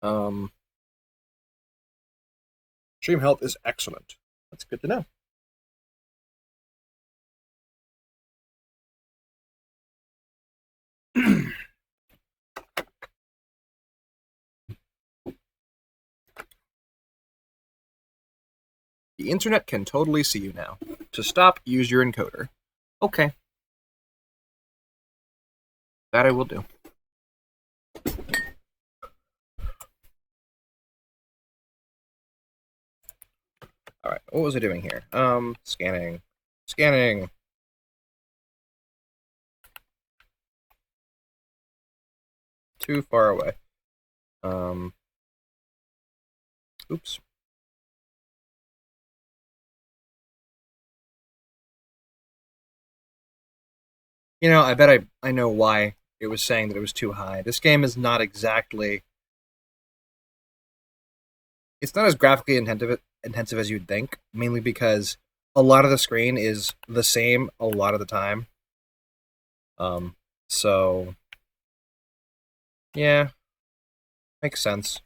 Um, Stream health is excellent. That's good to know. The internet can totally see you now. To stop, use your encoder. Okay, that I will do. All right, what was I doing here? Scanning. Scanning. Too far away. Oops. You know, I bet I know why it was saying that it was too high. This game is not exactly. It's not as graphically intensive as you'd think, mainly because a lot of the screen is the same a lot of the time. So yeah, makes sense.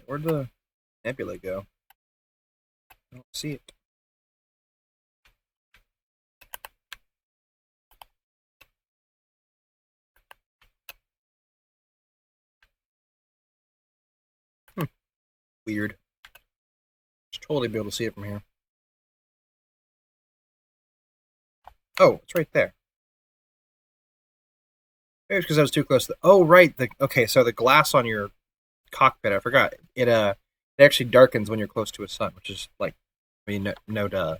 Where'd the nebula go? I don't see it. Weird. Should totally be able to see it from here. Oh, it's right there. Maybe it's because I was too close. Oh, right. Okay, so the glass on your cockpit, I forgot. It actually darkens when you're close to a sun, which is like, I mean, no duh.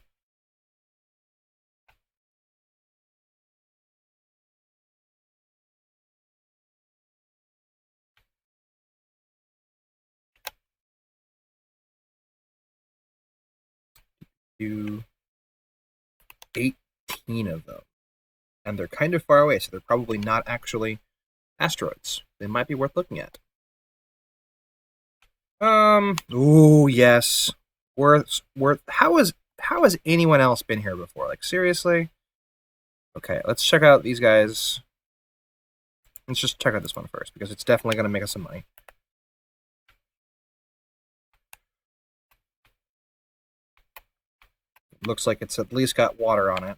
Do 18 of them, and they're kind of far away, so they're probably not actually asteroids. They might be worth looking at. Ooh, yes. Worth. How has anyone else been here before? Like seriously? Okay, let's check out these guys. Let's just check out this one first because it's definitely going to make us some money. Looks like it's at least got water on it.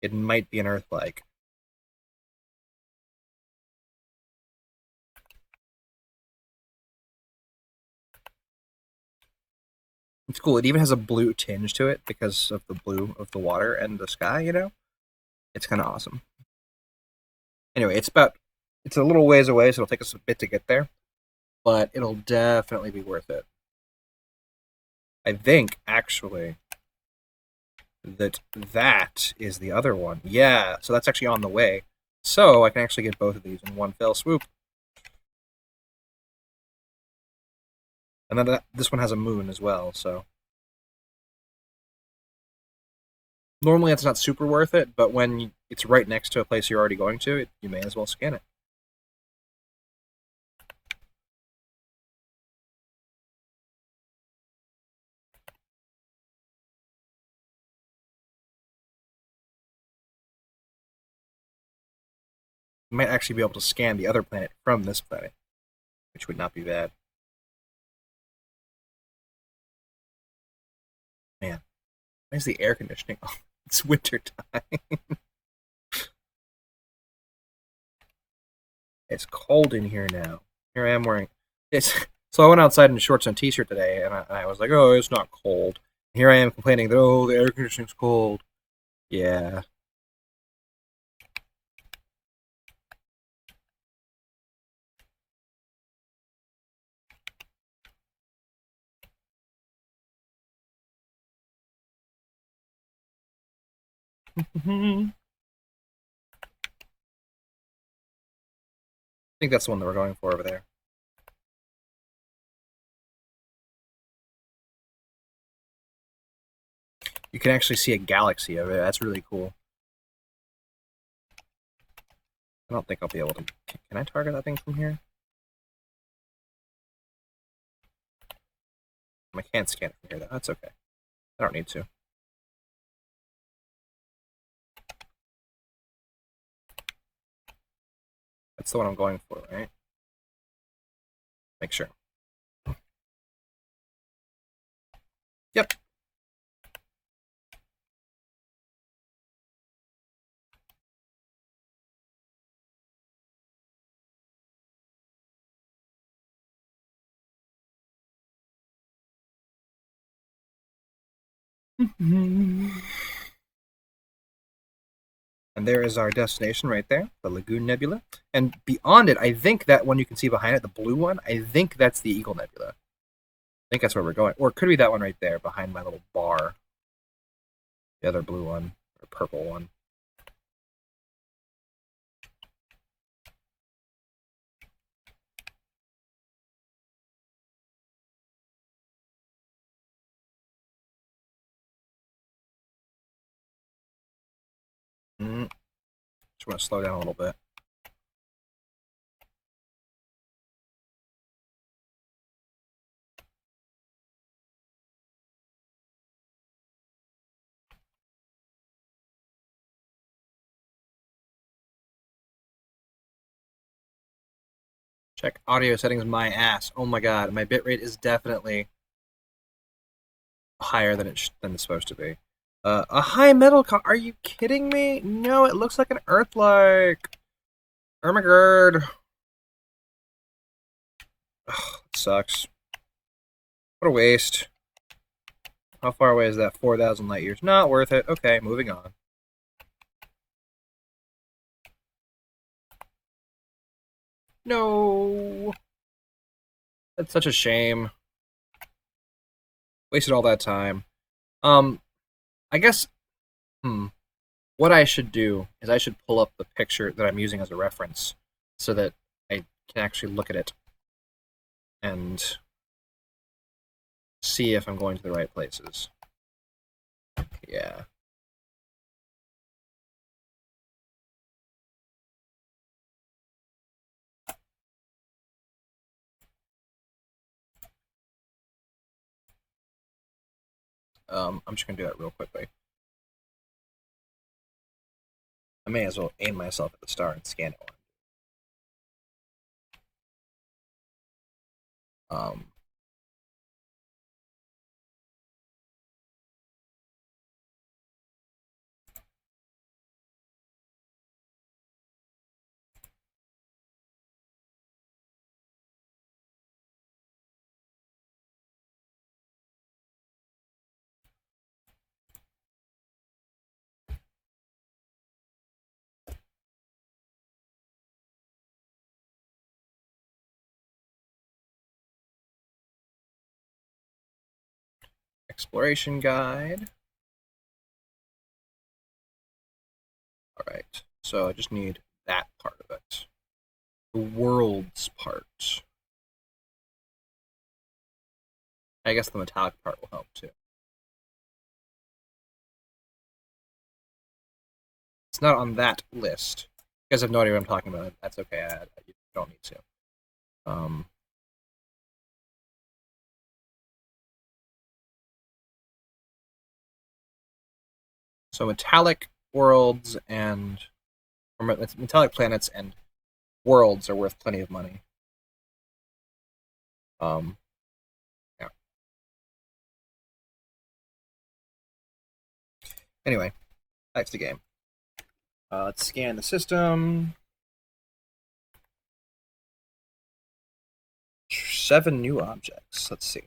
It might be an Earth-like. It's cool. It even has a blue tinge to it because of the blue of the water and the sky, you know? It's kind of awesome. Anyway, it's a little ways away, so it'll take us a bit to get there, but it'll definitely be worth it. I think, actually, that is the other one. Yeah, so that's actually on the way. So I can actually get both of these in one fell swoop. And then this one has a moon as well, so normally it's not super worth it, but when it's right next to a place you're already going to, you may as well scan it. You might actually be able to scan the other planet from this planet, which would not be bad. Man, where's the air conditioning? Oh, it's winter time. It's cold in here now. Here I am wearing it's. So I went outside in shorts and t-shirt today, and I was like, "Oh, it's not cold." Here I am complaining that the air conditioning's cold. Yeah. I think that's the one that we're going for over there. You can actually see a galaxy over there. That's really cool. I don't think I'll be able to. Can I target that thing from here? I can't scan it from here, though. That's okay. I don't need to. That's the one I'm going for, right? Make sure. Yep. And there is our destination right there, the Lagoon Nebula. And beyond it, I think that one you can see behind it, the blue one, I think that's the Eagle Nebula. I think that's where we're going. Or it could be that one right there behind my little bar. The other blue one, or purple one. Just want to slow down a little bit. Check audio settings, my ass. Oh my god, my bitrate is definitely higher than it's supposed to be. A high metal are you kidding me? No, it looks like an Earth-like. Oh my god. Ugh, it sucks. What a waste. How far away is that? 4,000 light years. Not worth it. Okay, moving on. No. That's such a shame. Wasted all that time. I guess, what I should do is I should pull up the picture that I'm using as a reference so that I can actually look at it and see if I'm going to the right places. Yeah. I'm just gonna do that real quickly. I may as well aim myself at the star and scan it one. Exploration guide. Alright, so I just need that part of it. The world's part. I guess the metallic part will help too. It's not on that list. You guys have no idea what I'm talking about. That's okay. You don't need to. So metallic worlds and or metallic planets and worlds are worth plenty of money. Yeah. Anyway, back to the game. Let's scan the system. 7 new objects. Let's see.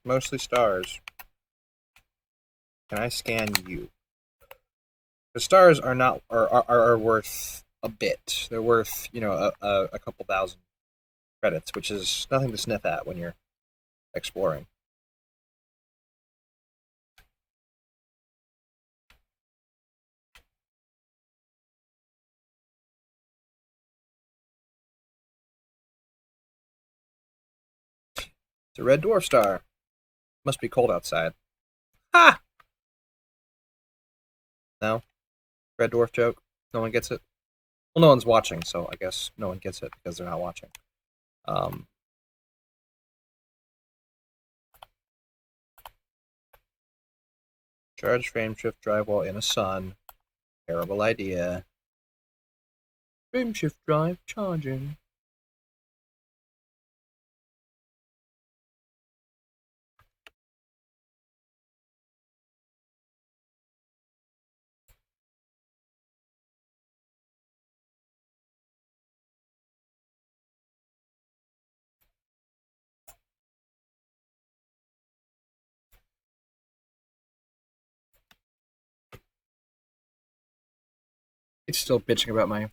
Mostly stars. Can I scan you? The stars are not are worth a bit. They're worth a couple thousand credits, which is nothing to sniff at when you're exploring. It's a red dwarf star. Must be cold outside. Ha! No? Red dwarf joke? No one gets it? Well, no one's watching, so I guess no one gets it because they're not watching. Um, Charge frame shift drive while in a sun. Terrible idea. Frame shift drive charging. It's still bitching about my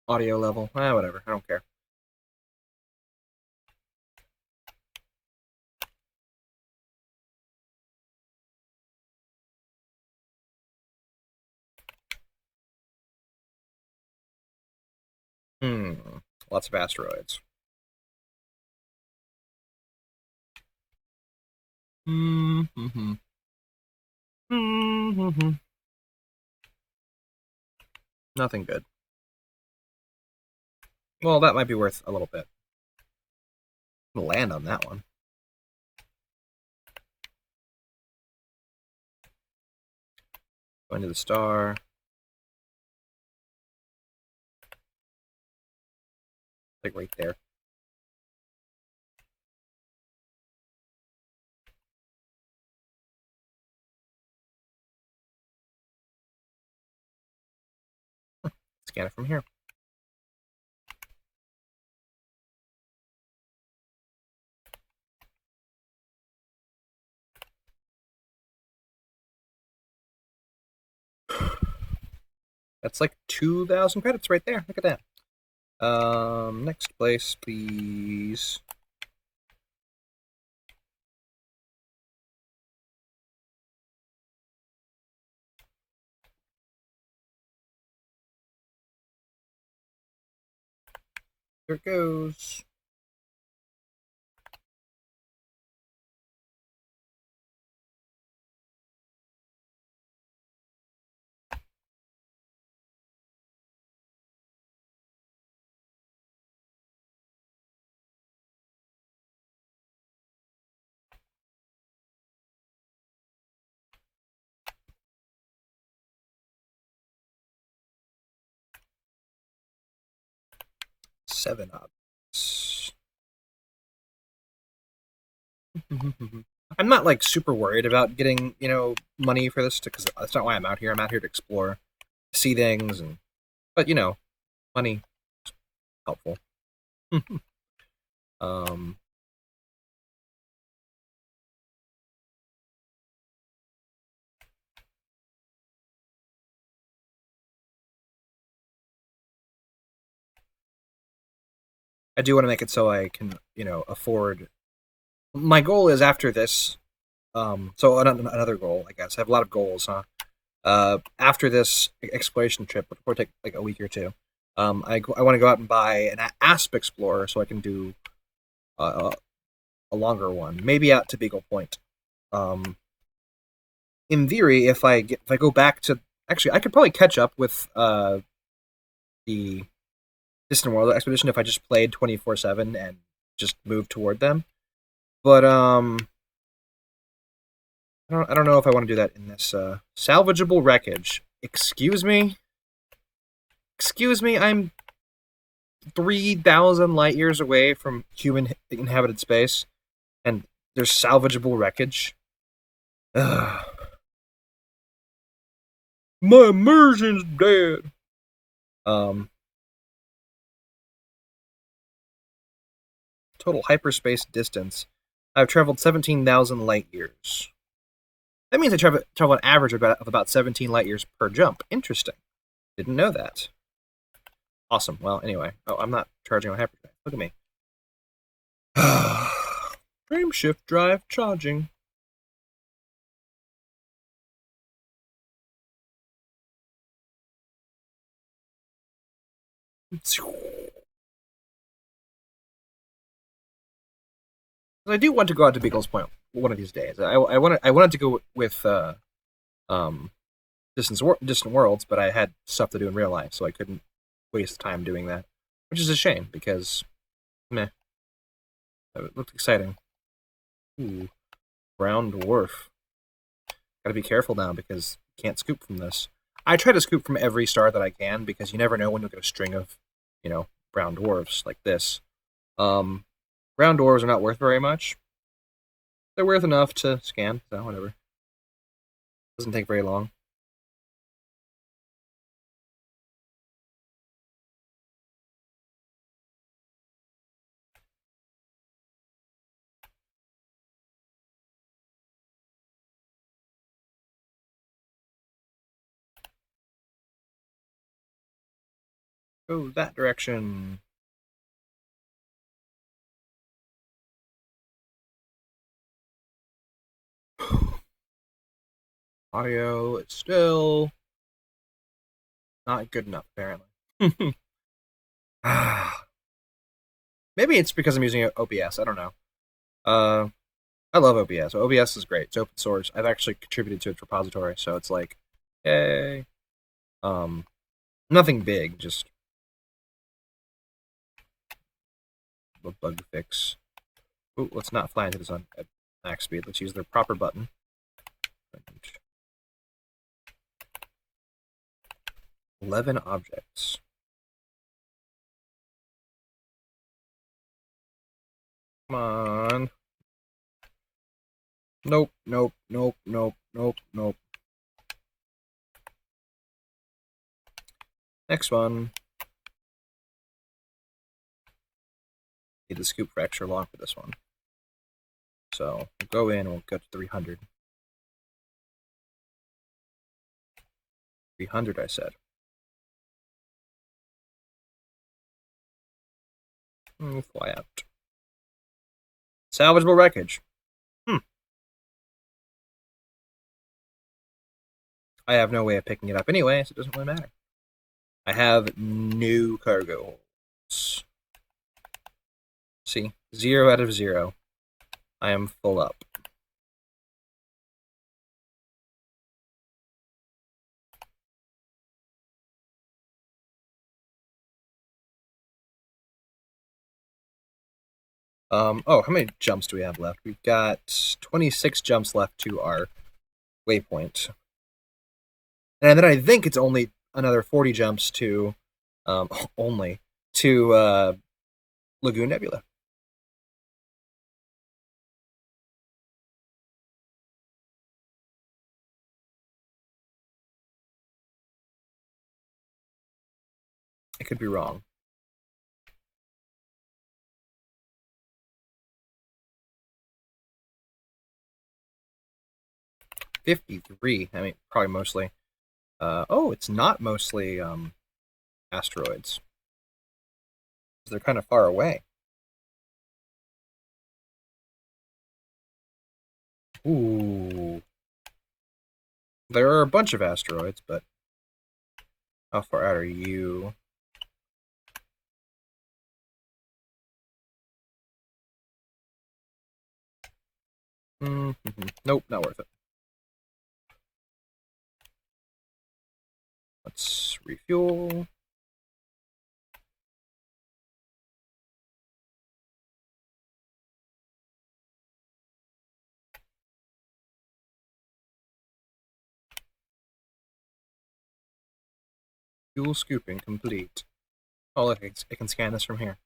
audio level. Whatever. I don't care. Lots of asteroids. Mm-hmm. Mm-hmm. Nothing good. Well, that might be worth a little bit. I'm gonna land on that one. Going to the star. Like right there. Scan it from here. That's like 2,000 credits right there. Look at that. Next place, please. There it goes. Seven objects. I'm not like super worried about getting money for this because that's not why I'm out here. I'm out here to explore, see things, but money is helpful. um, I do want to make it so I can afford. My goal is after this. So another goal, I guess. I have a lot of goals, huh? After this exploration trip, which will take like a week or two, I want to go out and buy an Asp Explorer so I can do a longer one, maybe out to Beagle Point. Um, in theory, if I go back to actually, I could probably catch up with the Distant World expedition if I just played 24/7 and just moved toward them. But I don't know if I want to do that in this salvageable wreckage. Excuse me. Excuse me. I'm 3,000 light years away from human inhabited space, and there's salvageable wreckage. Ugh. My immersion's dead. Total hyperspace distance. I've traveled 17,000 light years. That means I travel an average of about 17 light years per jump. Interesting. Didn't know that. Awesome. Well, anyway. Oh, I'm not charging on hyperdrive. Look at me. Frame shift drive charging. I do want to go out to Beagle's Point one of these days. I wanted to go with um, Distant Worlds, but I had stuff to do in real life, so I couldn't waste time doing that, which is a shame because meh, it looked exciting. Ooh, brown dwarf. Gotta be careful now because you can't scoop from this. I try to scoop from every star that I can because you never know when you'll get a string of, brown dwarfs like this. Um, Brown dwarves are not worth very much. They're worth enough to scan, so whatever. Doesn't take very long. Go that direction. Audio is still not good enough, apparently. Maybe it's because I'm using OBS. I don't know. Uh, I love OBS. OBS is great. It's open source. I've actually contributed to its repository, so it's like, yay. Um, Nothing big, just a bug fix. Ooh, let's not fly into this on at max speed. Let's use the proper button. 11 objects. Come on. Nope, nope, nope, nope, nope, nope. Next one. Need the scoop for extra long for this one. So we'll go in and we'll go to 300. 300, I said. We'll fly out. Salvageable wreckage. I have no way of picking it up anyway, so it doesn't really matter. I have new cargo. See, 0 out of 0. I am full up. How many jumps do we have left? We've got 26 jumps left to our waypoint. And then I think it's only another 40 jumps to, only, to Lagoon Nebula. I could be wrong. $53. I mean, probably mostly. It's not mostly asteroids. They're kind of far away. Ooh. There are a bunch of asteroids, but how far out are you? Nope, not worth it. Let's refuel. Fuel scooping complete. Oh, look, I can scan this from here.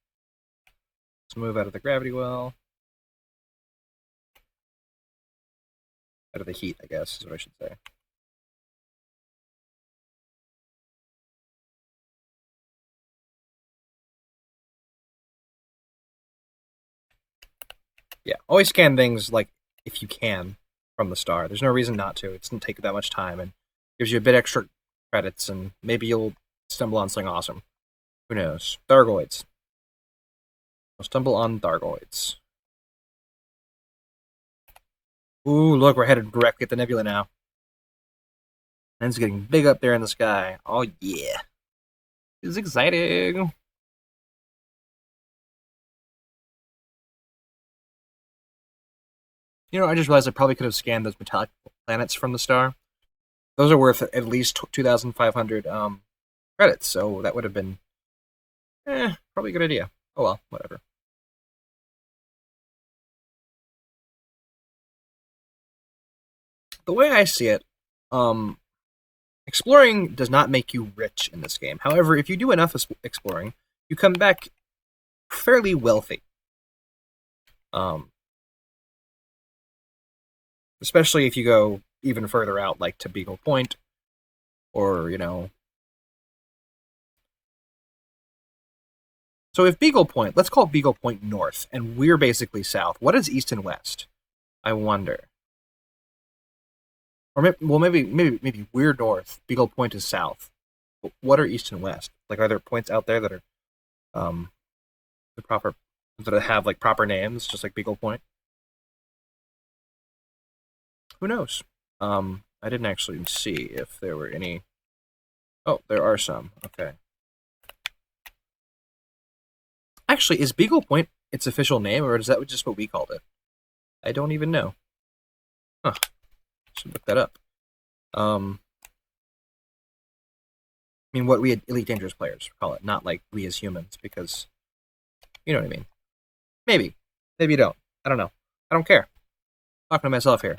Let's move out of the gravity well. Out of the heat, I guess, is what I should say. Yeah, always scan things, like, if you can, from the star. There's no reason not to. It doesn't take that much time, and gives you a bit extra credits, and maybe you'll stumble on something awesome. Who knows? Thargoids. We'll stumble on Thargoids. Ooh, look, we're headed directly at the nebula now. And it's getting big up there in the sky. Oh, yeah. This is exciting. I just realized I probably could have scanned those metallic planets from the star. Those are worth at least 2,500 credits, so that would have been probably a good idea. Oh well, whatever. The way I see it, um, exploring does not make you rich in this game. However, if you do enough exploring, you come back fairly wealthy. Um, Especially if you go even further out, like to Beagle Point, or So if Beagle Point, let's call Beagle Point north, and we're basically south. What is east and west? I wonder. Or maybe we're north. Beagle Point is south. But what are east and west? Like, are there points out there that are um the proper that have like proper names, just like Beagle Point? Who knows? I didn't actually see if there were any. Oh, there are some. Okay. Actually, is Beagle Point its official name, or is that just what we called it? I don't even know. Huh. Should look that up. I mean, what we Elite Dangerous players call it, not like we as humans, because you know what I mean. Maybe, maybe you don't. I don't know. I don't care. I'm talking to myself here.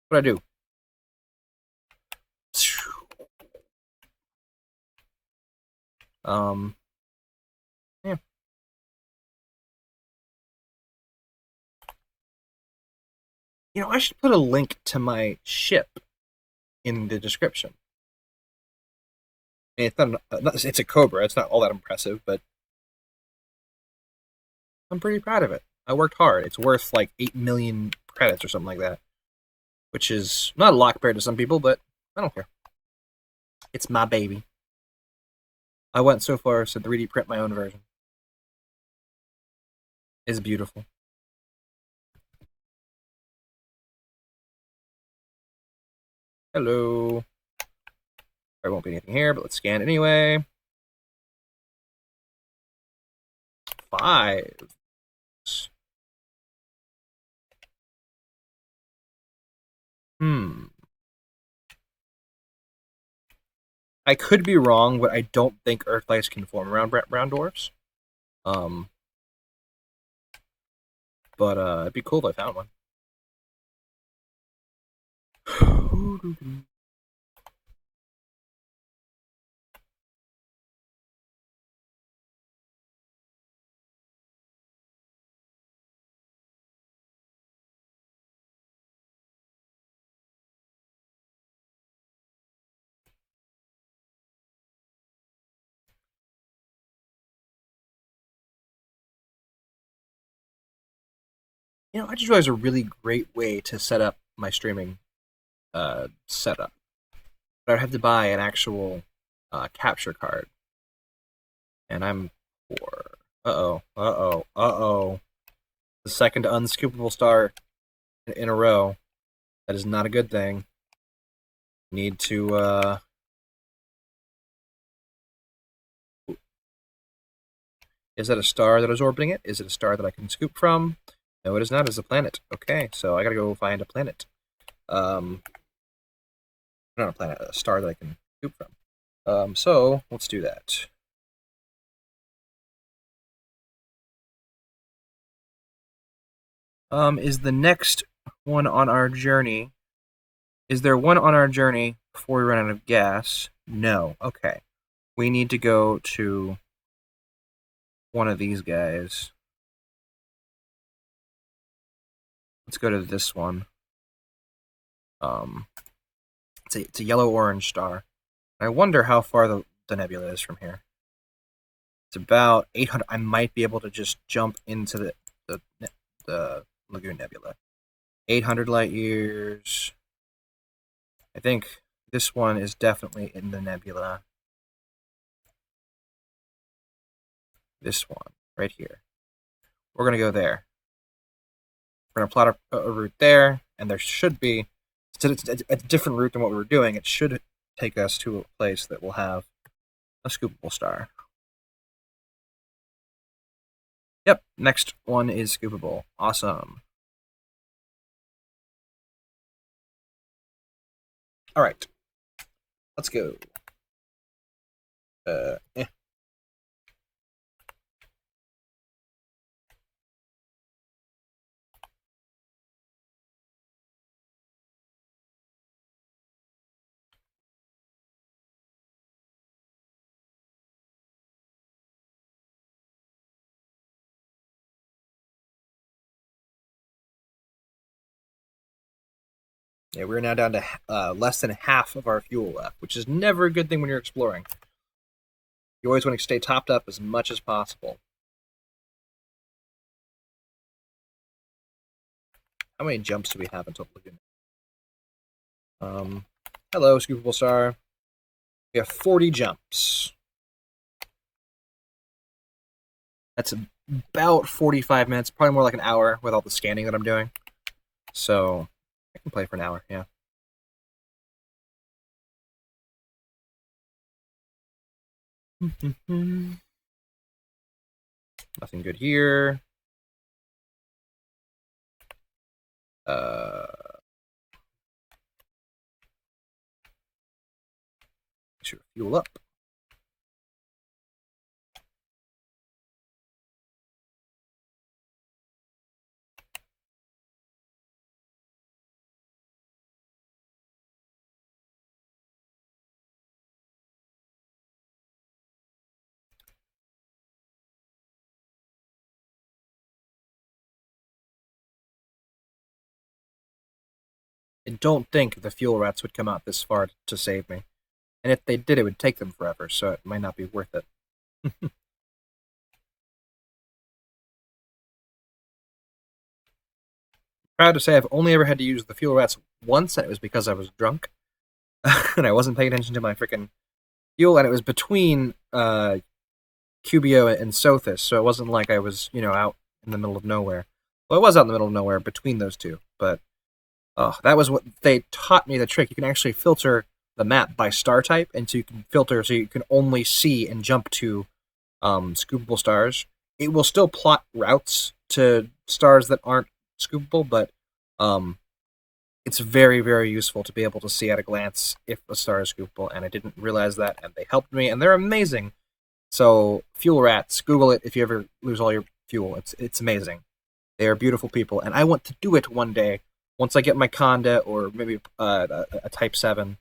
What do I do? Yeah. I should put a link to my ship in the description. It's it's a Cobra. It's not all that impressive, but I'm pretty proud of it. I worked hard. It's worth like 8 million credits or something like that, which is not a lot compared to some people, but I don't care. It's my baby. I went so far as to 3D print my own version. It's beautiful. Hello. There won't be anything here, but let's scan anyway. 5. I could be wrong, but I don't think Earthlights can form around brown dwarfs. Um, but it'd be cool if I found one. I just realized a really great way to set up my streaming setup. But I'd have to buy an actual capture card, and I'm poor. The second unscoopable star in a row. That is not a good thing. Need to. Is that a star that is orbiting it? Is it a star that I can scoop from? No, it is not. It's a planet. Okay, so I gotta go find a planet. Not a planet, a star that I can scoop from. So let's do that. Is the next one on our journey? Is there one on our journey before we run out of gas? No. Okay. We need to go to one of these guys. Let's go to this one. It's a yellow-orange star. I wonder how far the nebula is from here. It's about 800. I might be able to just jump into the Lagoon Nebula. 800 light years. I think this one is definitely in the nebula. This one, right here. We're going to go there. We're going to plot a route there, and there should be, it's a different route than what we were doing. It should take us to a place that will have a scoopable star. Yep, next one is scoopable. Awesome. All right, let's go. Yeah, we're now down to less than half of our fuel left, which is never a good thing when you're exploring. You always want to stay topped up as much as possible. How many jumps do we have until Lagoon? Hello, Scoopable Star. We have 40 jumps. That's about 45 minutes, probably more like an hour with all the scanning that I'm doing. So I can play for an hour, yeah. Nothing good here. Sure, fuel up. I don't think the fuel rats would come out this far to save me. And if they did, it would take them forever, so it might not be worth it. Proud to say I've only ever had to use the fuel rats once, and it was because I was drunk. And I wasn't paying attention to my freaking fuel, and it was between Cubio and Sothis, so it wasn't like I was, out in the middle of nowhere. Well, I was out in the middle of nowhere between those two, but that was what they taught me the trick. You can actually filter the map by star type, and so you can filter so you can only see and jump to scoopable stars. It will still plot routes to stars that aren't scoopable, but it's very, very useful to be able to see at a glance if a star is scoopable, and I didn't realize that, and they helped me, and they're amazing. So, fuel rats, Google it if you ever lose all your fuel. It's amazing. They are beautiful people, and I want to do it one day. Once I get my Conda or maybe a Type 7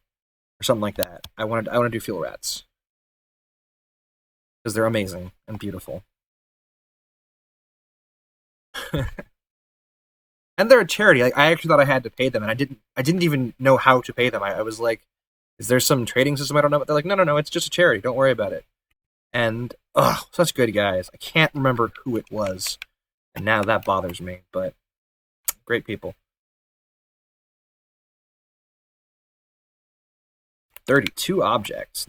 or something like that, I want to do fuel rats because they're amazing and beautiful. And they're a charity. Like, I actually thought I had to pay them, and I didn't even know how to pay them. I was like, "Is there some trading system I don't know?" But they're like, "No, it's just a charity. Don't worry about it." And such good guys. I can't remember who it was, and now that bothers me. But great people. 32 objects.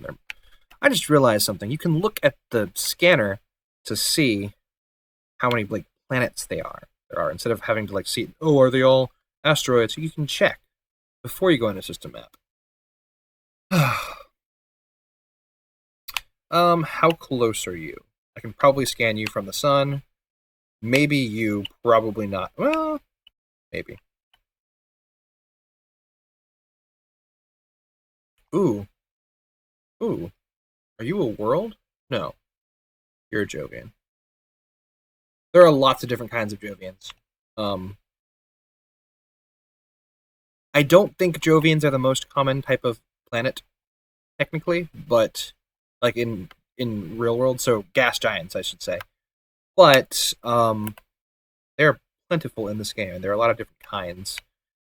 I just realized something. You can look at the scanner to see how many planets there are instead of having to see, are they all asteroids? You can check before you go into system map. How close are you? I can probably scan you from the sun. Maybe you, probably not. Well, maybe. Ooh. Are you a world? No. You're a Jovian. There are lots of different kinds of Jovians. I don't think Jovians are the most common type of planet, technically, but in real world, so gas giants, I should say. But they're plentiful in this game, and there are a lot of different kinds.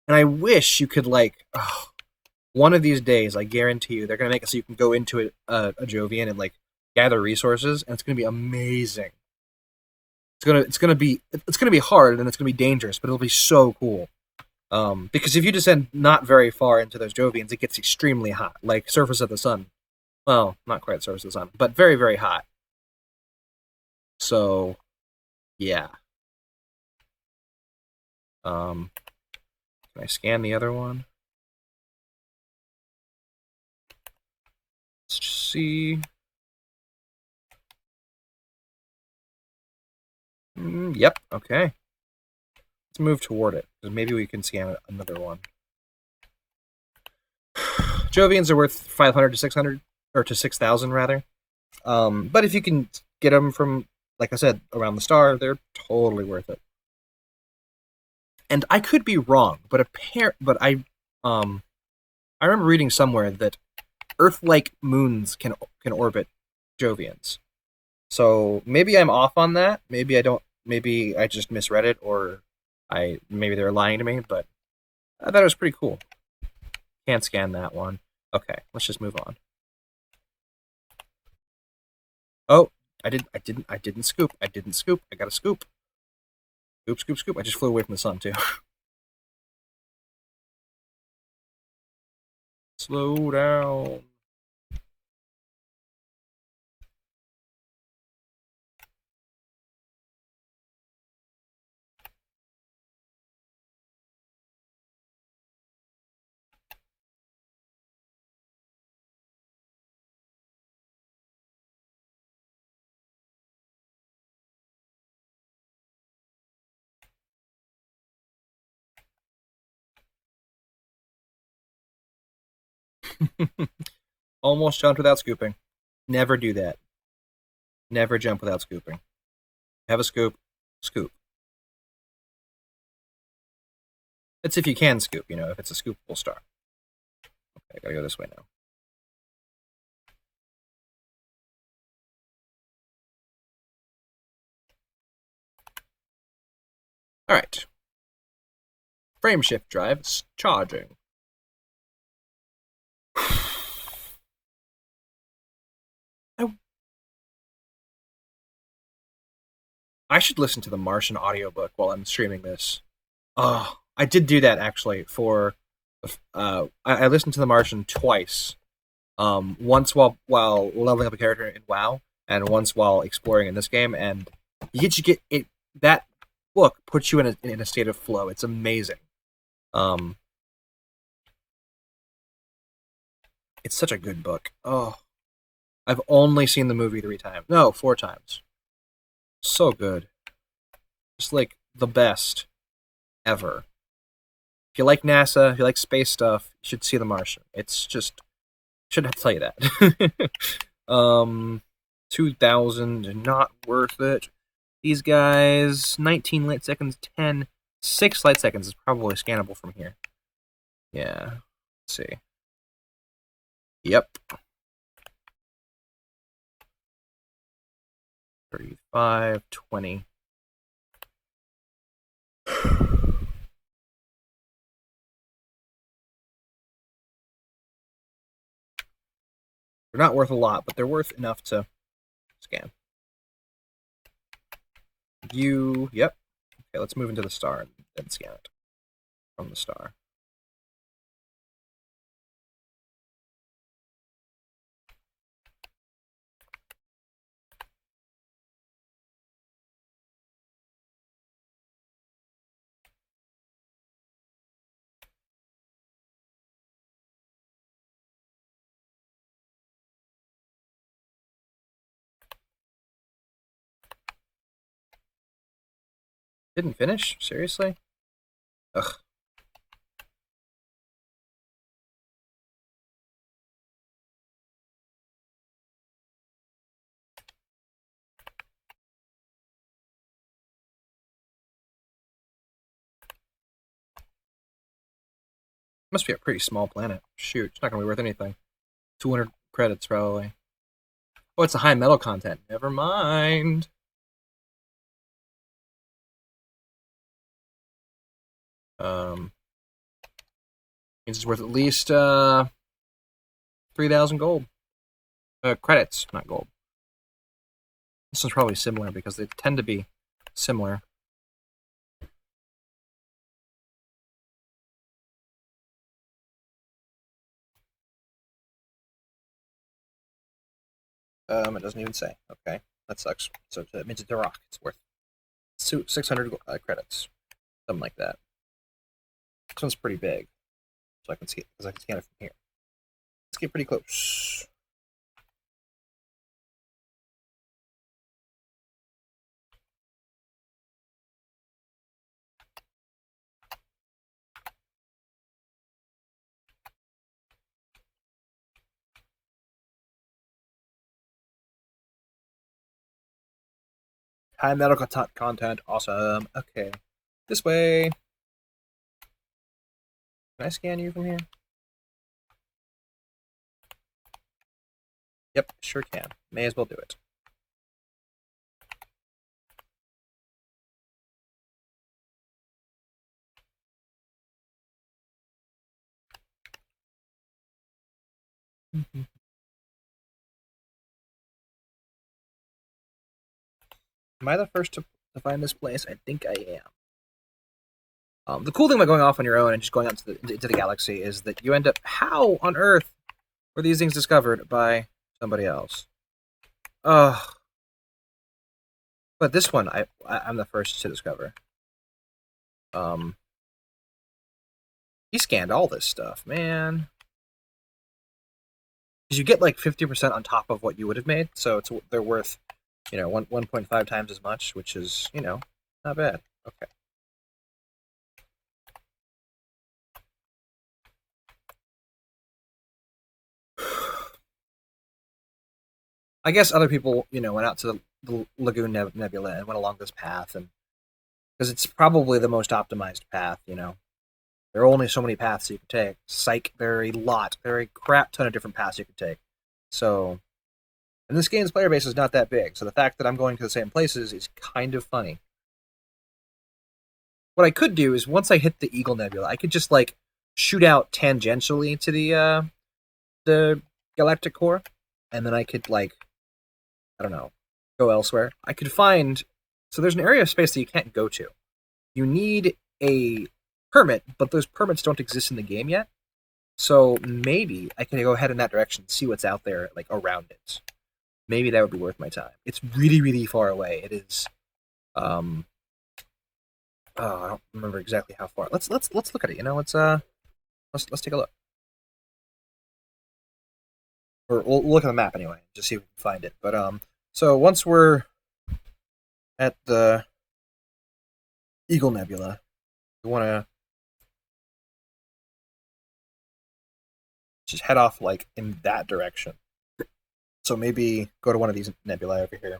And I wish you could one of these days, I guarantee you, they're gonna make it so you can go into a Jovian and gather resources, and it's gonna be amazing. It's gonna be hard and it's gonna be dangerous, but it'll be so cool. Because if you descend not very far into those Jovians, it gets extremely hot, like surface of the sun. Well, not quite surface of the sun, but very, very hot. So, yeah. Can I scan the other one? Let's just see. Yep. Okay. Let's move toward it, because maybe we can scan another one. Jovians are worth 500 to 600, or to 6,000 rather. But if you can get them from, like I said, around the star, they're totally worth it. And I could be wrong, but I remember reading somewhere that Earth-like moons can orbit Jovians. So maybe I'm off on that. Maybe I don't. Maybe I just misread it, or maybe they're lying to me. But I thought it was pretty cool. Can't scan that one. Okay, let's just move on. Oh, I didn't scoop. I didn't scoop. I got a scoop. Scoop, scoop, scoop. I just flew away from the sun too. Slow down. Almost jumped without scooping. Never do that. Never jump without scooping. Have a scoop. Scoop. That's if you can scoop, if it's a scoopable star. Okay, I gotta go this way now. Alright. Frame shift drive is charging. I should listen to the Martian audiobook while I'm streaming this. Oh, I did do that actually for. I listened to the Martian twice. Once while leveling up a character in WoW, and once while exploring in this game. And you get it. That book puts you in a state of flow. It's amazing. It's such a good book. Oh, I've only seen the movie 3 times. No, 4 times. So good. Just like the best ever. If you like NASA, if you like space stuff, you should see The Martian. It's just shouldn't have to tell you that. 2,000, not worth it. These guys, 19 light seconds, 10, 6 light seconds is probably scannable from here. Yeah. Let's see. Yep. 35, 20. They're not worth a lot, but they're worth enough to scan. View, yep. Okay, let's move into the star and then scan it from the star. Didn't finish? Seriously? Ugh. Must be a pretty small planet. Shoot, it's not gonna be worth anything. 200 credits, probably. Oh, it's a high metal content. Never mind. Means it's worth at least 3,000 gold. Credits, not gold. This one's probably similar because they tend to be similar. It doesn't even say. Okay, that sucks. So that means it's a rock. It's worth 600 credits, something like that. This one's pretty big, so I can see it because I can scan it from here. Let's get pretty close. High medical content. Awesome. Okay. This way. Can I scan you from here? Yep, sure can. May as well do it. Am I the first to find this place? I think I am. The cool thing about going off on your own and just going out into the galaxy is that you end up. How on earth were these things discovered by somebody else? Ugh. But this one, I'm the first to discover. He scanned all this stuff, man. Because you get like 50% on top of what you would have made, so they're worth, 1.5 times as much, which is, not bad. Okay. I guess other people, went out to the Lagoon Nebula and went along this path, and because it's probably the most optimized path, There are only so many paths you can take. Psych, there are a lot. There are a crap ton of different paths you can take. So, and this game's player base is not that big, so the fact that I'm going to the same places is kind of funny. What I could do is once I hit the Eagle Nebula, I could just like shoot out tangentially to the galactic core, and then I could like, I don't know, go elsewhere. I could find. So there's an area of space that you can't go to. You need a permit, but those permits don't exist in the game yet. So maybe I can go ahead in that direction, see what's out there like around it. Maybe that would be worth my time. It's really, really far away. It is. I don't remember exactly how far. Let's look at it. Let's take a look. Or we'll look at the map anyway, just see if we can find it. But so once we're at the Eagle Nebula, we want to just head off like in that direction. So maybe go to one of these nebulae over here.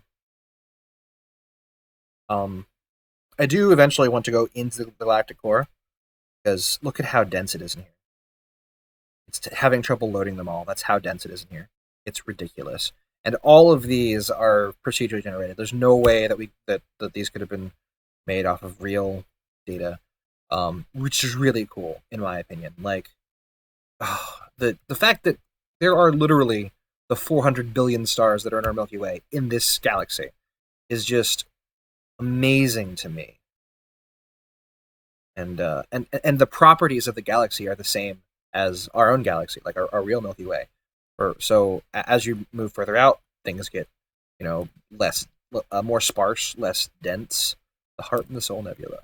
I do eventually want to go into the galactic core because look at how dense it is in here. It's having trouble loading them all. That's how dense it is in here. It's ridiculous. And all of these are procedurally generated. There's no way that these could have been made off of real data, which is really cool in my opinion. Like, the fact that there are literally the 400 billion stars that are in our Milky Way in this galaxy is just amazing to me. And the properties of the galaxy are the same as our own galaxy, like our real Milky Way. So as you move further out, things get, less, more sparse, less dense. The Heart and the Soul Nebula.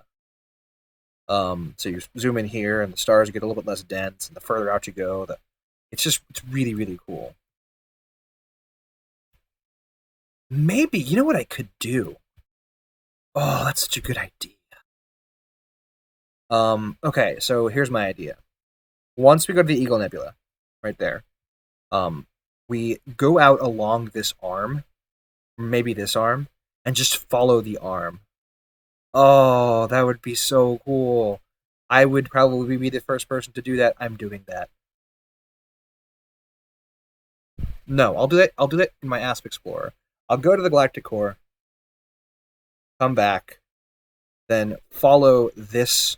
So you zoom in here, and the stars get a little bit less dense, and the further out you go, it's really, really cool. Maybe, you know what I could do? Oh, that's such a good idea. Okay, so here's my idea. Once we go to the Eagle Nebula, right there, we go out along this arm, maybe this arm, and just follow the arm. Oh, that would be so cool. I would probably be the first person to do that. I'm doing that. No, I'll do that. I'll do that in my Asp Explorer. I'll go to the Galactic Core, come back, then follow this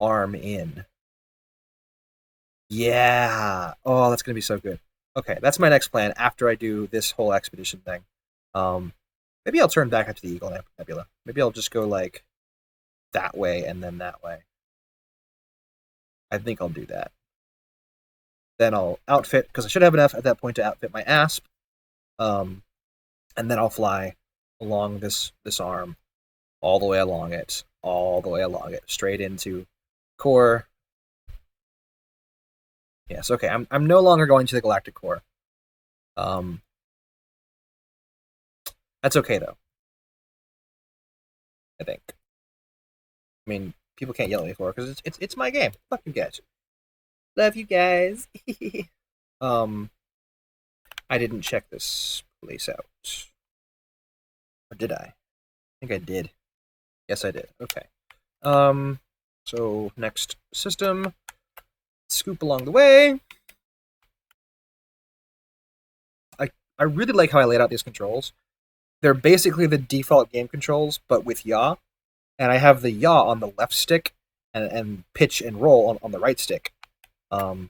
arm in. Yeah. Oh, that's gonna be so good. Okay, that's my next plan after I do this whole expedition thing. Maybe I'll turn back up to the Eagle Nebula. Maybe I'll just go like that way and then that way. I think I'll do that. Then I'll outfit, because I should have enough at that point to outfit my Asp. And then I'll fly along this arm, all the way along it, straight into core. Yes, okay. I'm no longer going to the galactic core. That's okay though. I think. I mean, people can't yell at me for it because it's my game. Fuck you guys. Love you guys. I didn't check this place out. Or did I? think I did. Yes, I did. Okay. Um, so next system, scoop along the way. I really like how I laid out these controls. They're basically the default game controls, but with yaw. And I have the yaw on the left stick and pitch and roll on the right stick. I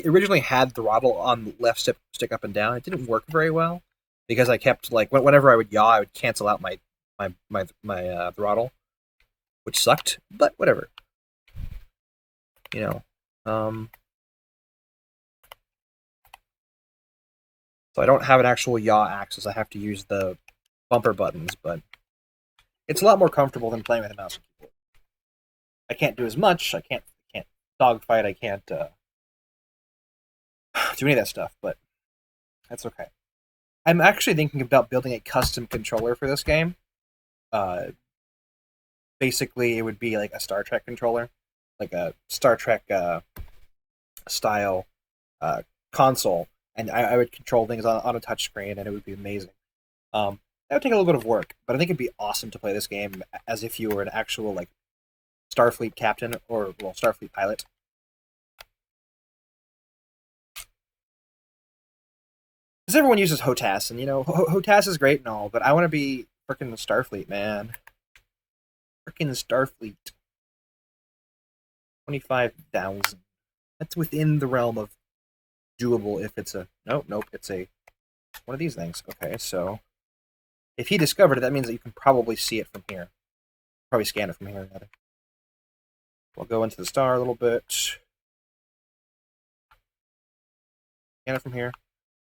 originally had throttle on the left stick up and down. It didn't work very well because I kept like whenever I would yaw, I would cancel out my throttle, which sucked. But whatever, you know. Um, so I don't have an actual yaw axis. I have to use the bumper buttons, but it's a lot more comfortable than playing with a mouse and keyboard. I can't do as much. I can't dogfight. I can't do any of that stuff, but that's okay. I'm actually thinking about building a custom controller for this game. Uh, Basically, it would be like a Star Trek controller, like a Star Trek style uh, console, and I would control things on a touch screen, and it would be amazing. That would take a little bit of work, but I think it'd be awesome to play this game as if you were an actual like Starfleet captain or well Starfleet pilot. Because everyone uses HOTAS, and you know HOTAS is great and all, but I want to be freaking Starfleet, man. Freaking Starfleet. 25,000. That's within the realm of doable if it's a nope, it's a one of these things. Okay, so if he discovered it, that means that you can probably see it from here. Probably scan it from here. Rather. We'll go into the star a little bit. Scan it from here.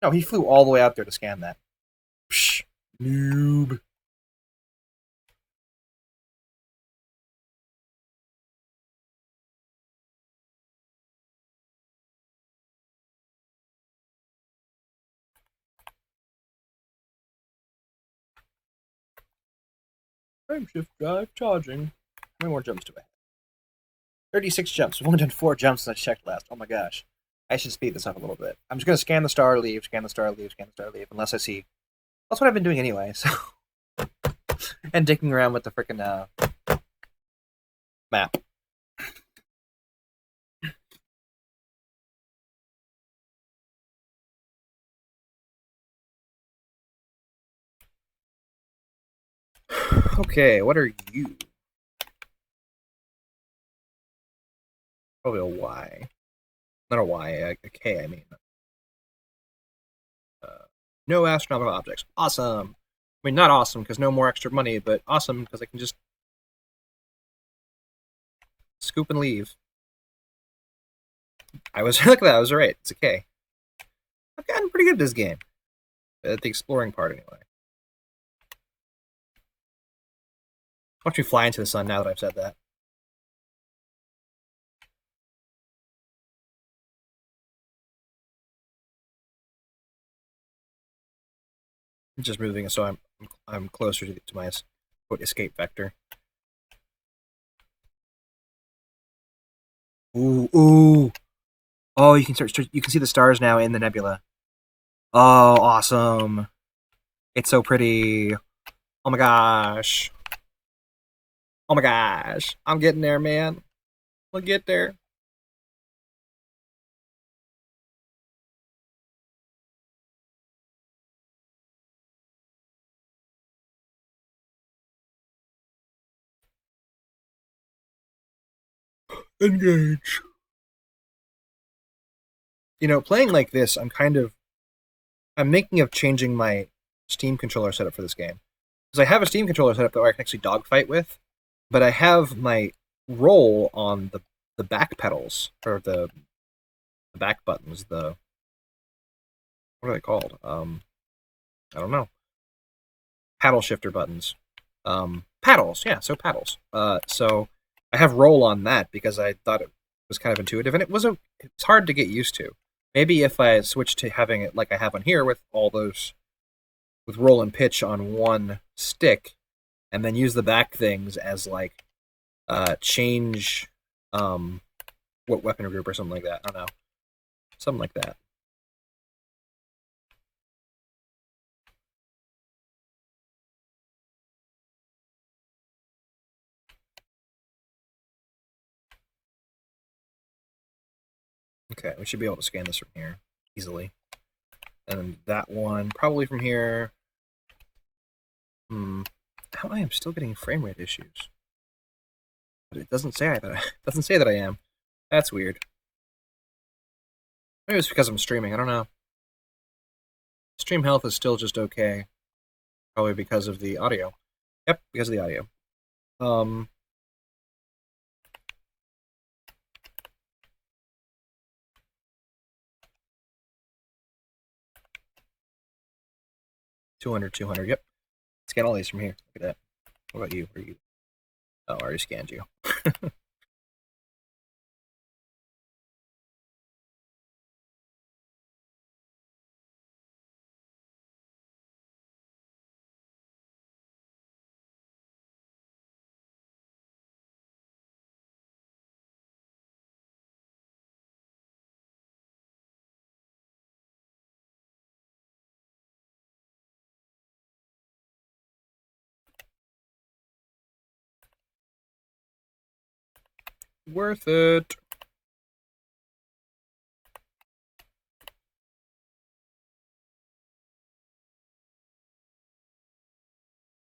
No, he flew all the way out there to scan that. Psh, noob. Frameshift drive charging. How many more jumps do I have? 36 jumps. We've only done 4 jumps since I checked last. Oh my gosh. I should speed this up a little bit. I'm just going to scan the star, leave, scan the star, leave, scan the star, leave, unless I see. That's what I've been doing anyway, so. And dicking around with the freaking map. Okay, what are you? Probably a Y. Not a Y, a K, I mean. No astronomical objects. Awesome. I mean, not awesome because no more extra money, but awesome because I can just scoop and leave. I was look at that. I was right. It's a K. I've gotten pretty good at this game. At the exploring part, anyway. Watch me fly into the sun now that I've said that. I'm just moving so I'm closer to my quote escape vector. Ooh, ooh. Oh, you can see the stars now in the nebula. Oh, awesome. It's so pretty. Oh my gosh. Oh my gosh. I'm getting there, man. We'll get there. Engage. You know, playing like this, I'm thinking of changing my Steam controller setup for this game. Because I have a Steam controller setup that I can actually dogfight with, but I have my roll on the back pedals or the back buttons. The what are they called? I don't know. Paddle shifter buttons. Paddles. Yeah, so paddles. So I have roll on that because I thought it was kind of intuitive, and it's hard to get used to. Maybe if I switch to having it like I have on here with all those with roll and pitch on one stick, and then use the back things as like change what weapon group or something like that. I don't know, something like that. Okay, we should be able to scan this from here easily. And that one, probably from here. How I am still getting frame rate issues. But it doesn't say doesn't say that I am. That's weird. Maybe it's because I'm streaming, I don't know. Stream health is still just okay. Probably because of the audio. Yep, because of the audio. 200, 200. Yep. Scan all these from here. Look at that. What about you? Where are you? Oh, I already scanned you. Worth it.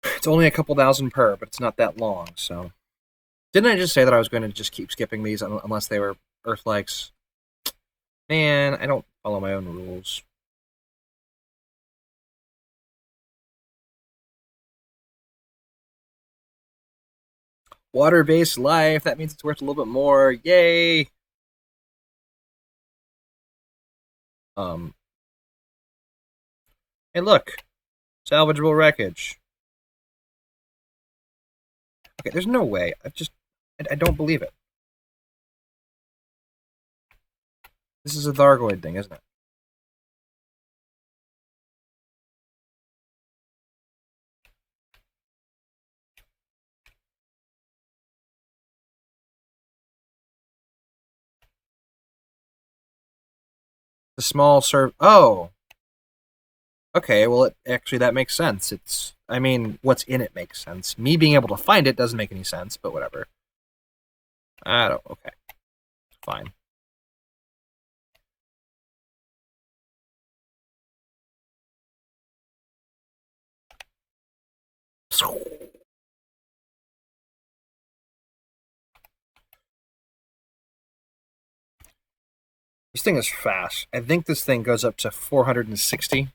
It's only a couple thousand per, but it's not that long, so. Didn't I just say that I was going to just keep skipping these unless they were Earth-likes? Man, I don't follow my own rules. Water-based life, that means it's worth a little bit more. Yay! Hey, look. Salvageable wreckage. Okay, there's no way. I don't believe it. This is a Thargoid thing, isn't it? The small serve. Oh! Okay, well, actually, that makes sense. I mean, what's in it makes sense. Me being able to find it doesn't make any sense, but whatever. I don't. Okay. Fine. This thing is fast. I think this thing goes up to 460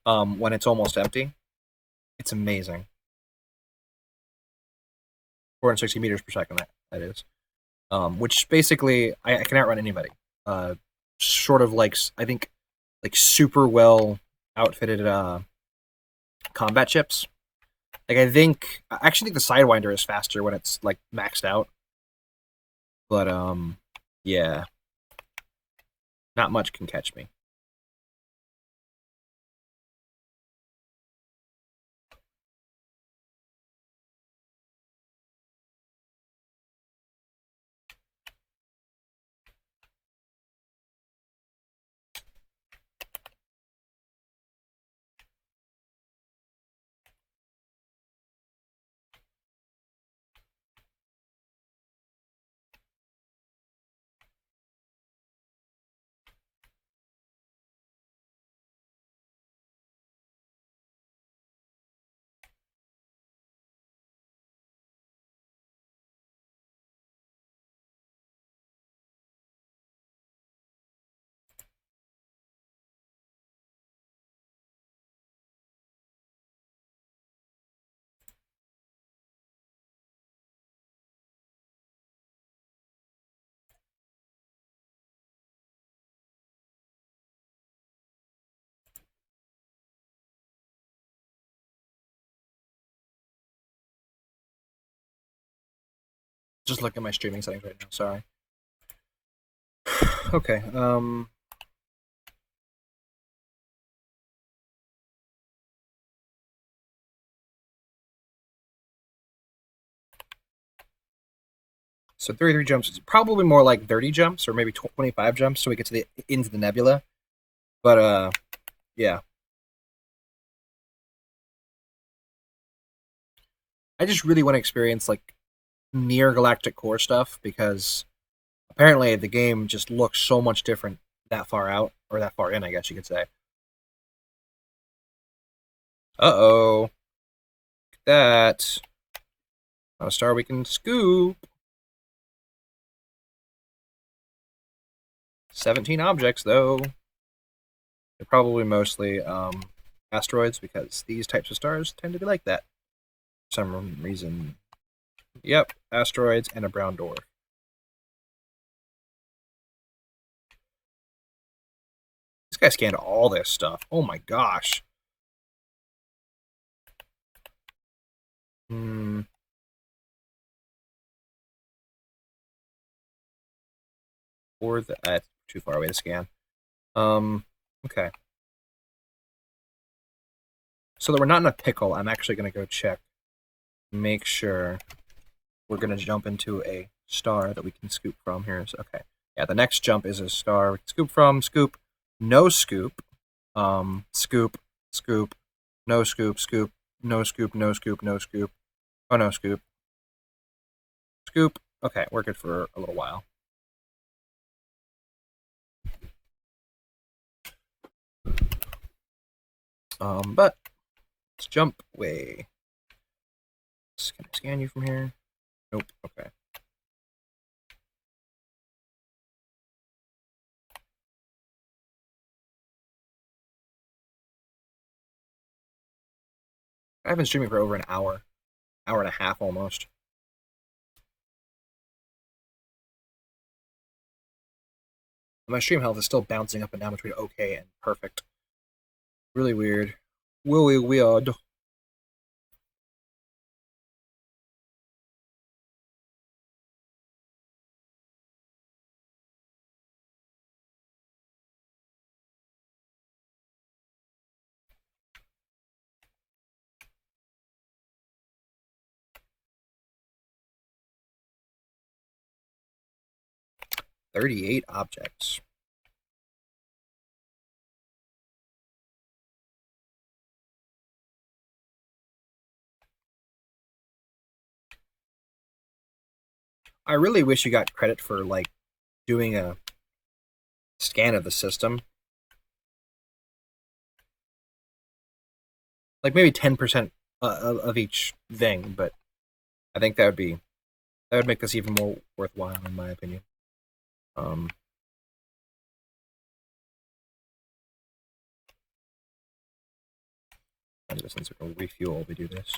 when it's almost empty. It's amazing. 460 meters per second, that is. Which basically, I can outrun anybody. Sort of like, I think, like super well outfitted combat ships. Like, I actually think the Sidewinder is faster when it's, like, maxed out. But, yeah. Not much can catch me. Just look at my streaming settings right now. Sorry. Okay. So 33 jumps is probably more like 30 jumps or maybe 25 jumps so we get to the into the nebula. But yeah. I just really want to experience like near galactic core stuff because Apparently, the game just looks so much different that far out, or that far in, I guess you could say. Uh-oh. That. Not a star we can scoop. 17 objects, though. They're probably mostly asteroids, because these types of stars tend to be like that for some reason. Yep, asteroids and a brown dwarf. This guy scanned all this stuff. Oh my gosh. Hmm. Or that's too far away to scan. Okay. So that we're not in a pickle, I'm actually going to go check. Make sure we're going to jump into a star that we can scoop from here. So, okay. Yeah, the next jump is a star we can scoop from. Scoop. No scoop. Scoop. Scoop. No scoop. Scoop. No scoop. No scoop. No scoop. Oh, no scoop. Scoop. Okay, we're good for a little while. But let's jump away. Can I scan you from here? Nope. Okay. I've been streaming for over an hour and a half almost. My stream health is still bouncing up and down between okay and perfect. Really weird. Really weird. $38 objects. I really wish you got credit for like doing a scan of the system. Like maybe 10% of each thing, but I think that would make this even more worthwhile in my opinion. Um, and since we'll refuel, we do this.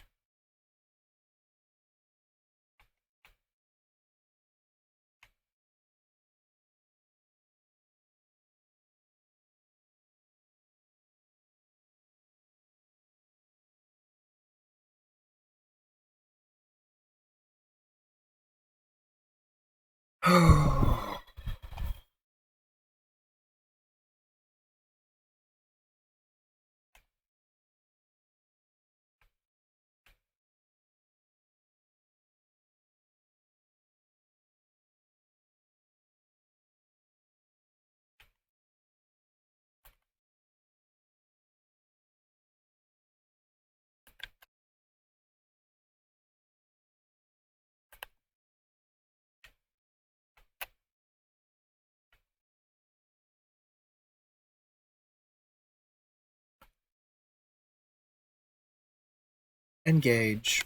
Engage.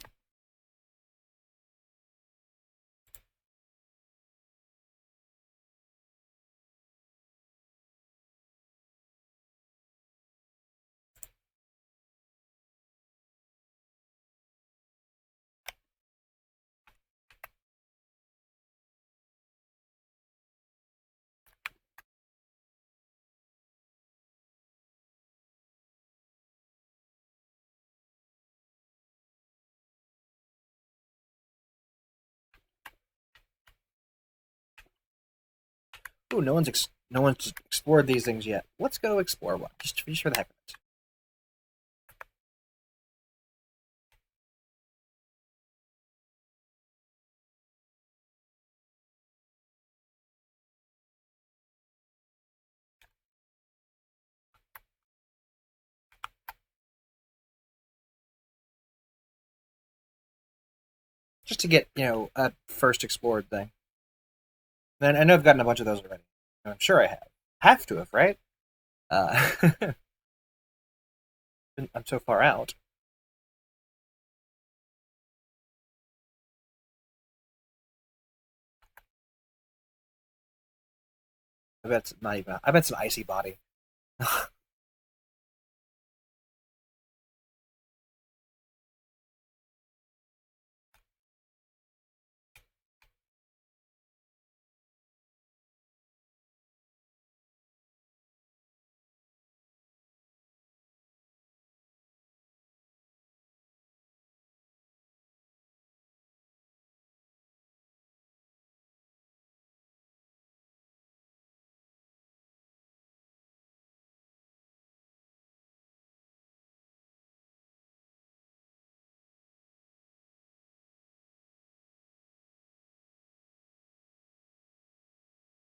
Ooh, no one's explored these things yet. Let's go explore one, just for the heck of it. Just to get a first explored thing. And I know I've gotten a bunch of those already. I'm sure I have. Have to have, right? I'm so far out. I bet it's not even. I bet it's an icy body.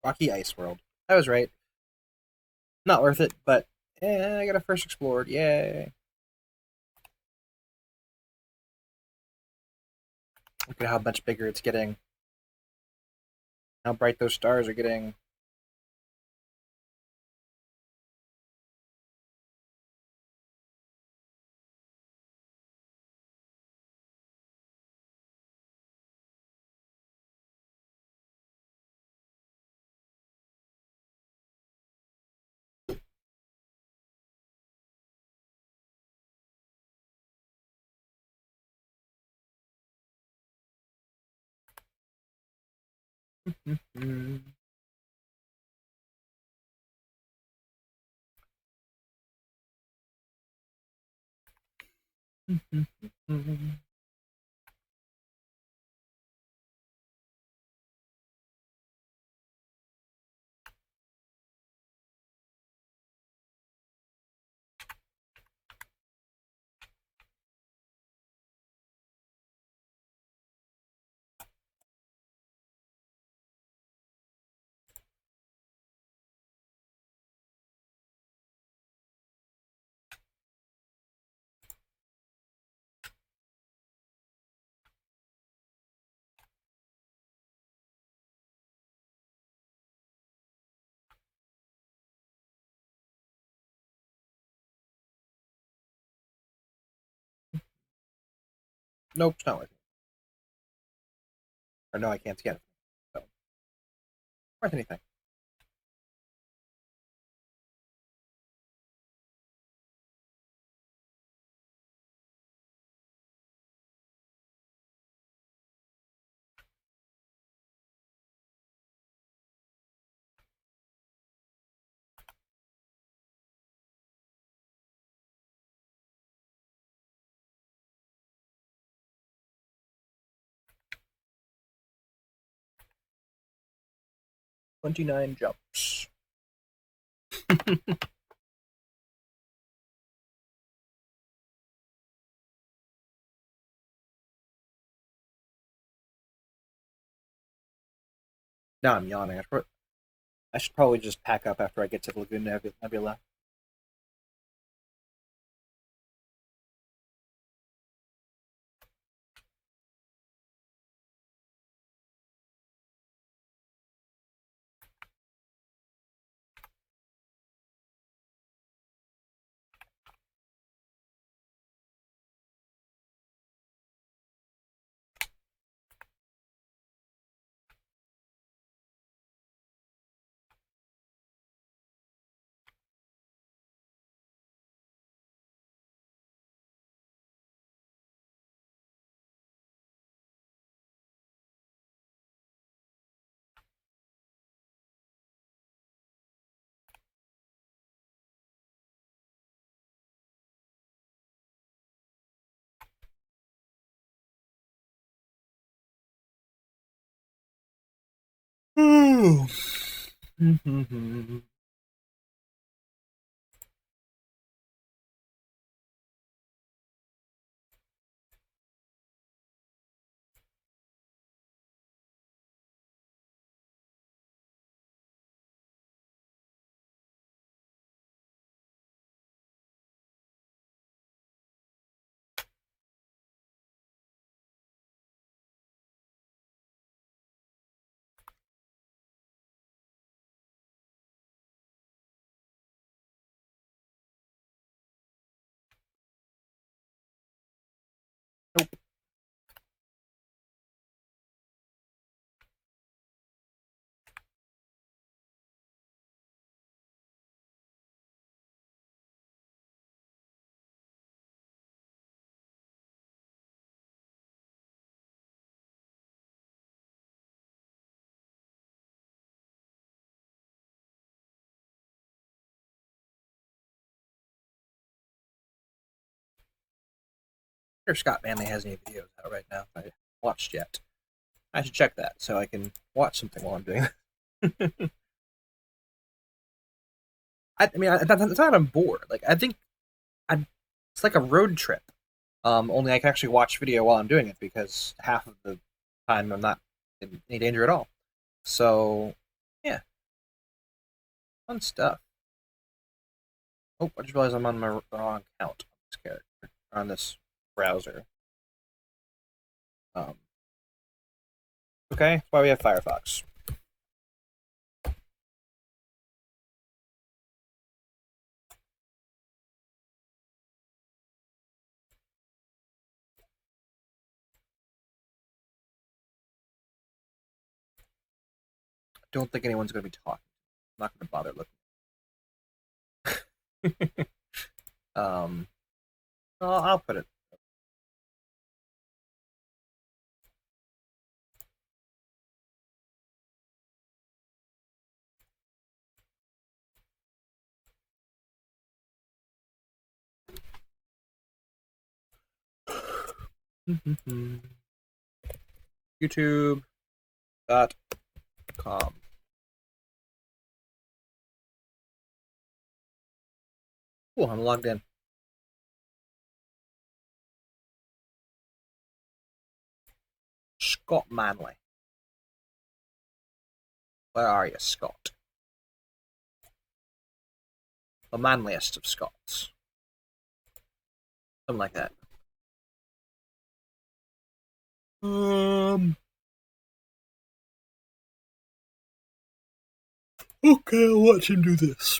Rocky Ice World. I was right. Not worth it, but I got a first explored. Yay! Look at how much bigger it's getting. How bright those stars are getting. Nope, it's not worth it. Or no, I can't get it. So, worth anything. $29 jumps. Now I'm yawning. I should probably just pack up after I get to the Lagoon Nebula. Ooh. wonder if Scott Manley has any videos out right now that I haven't watched yet. I should check that so I can watch something while I'm doing it. I mean, it's not I'm bored. Like I think it's like a road trip. Only I can actually watch video while I'm doing it because half of the time I'm not in any danger at all. So, yeah, fun stuff. Oh, I just realized I'm on my wrong account on this character, on this browser. Um, okay, that's why we have Firefox. I don't think anyone's going to be talking. I'm not going to bother looking. I'll put it. YouTube.com. Cool, I'm logged in. Scott Manley. Where are you, Scott? The manliest of Scots. Something like that. Okay, I'll watch him do this.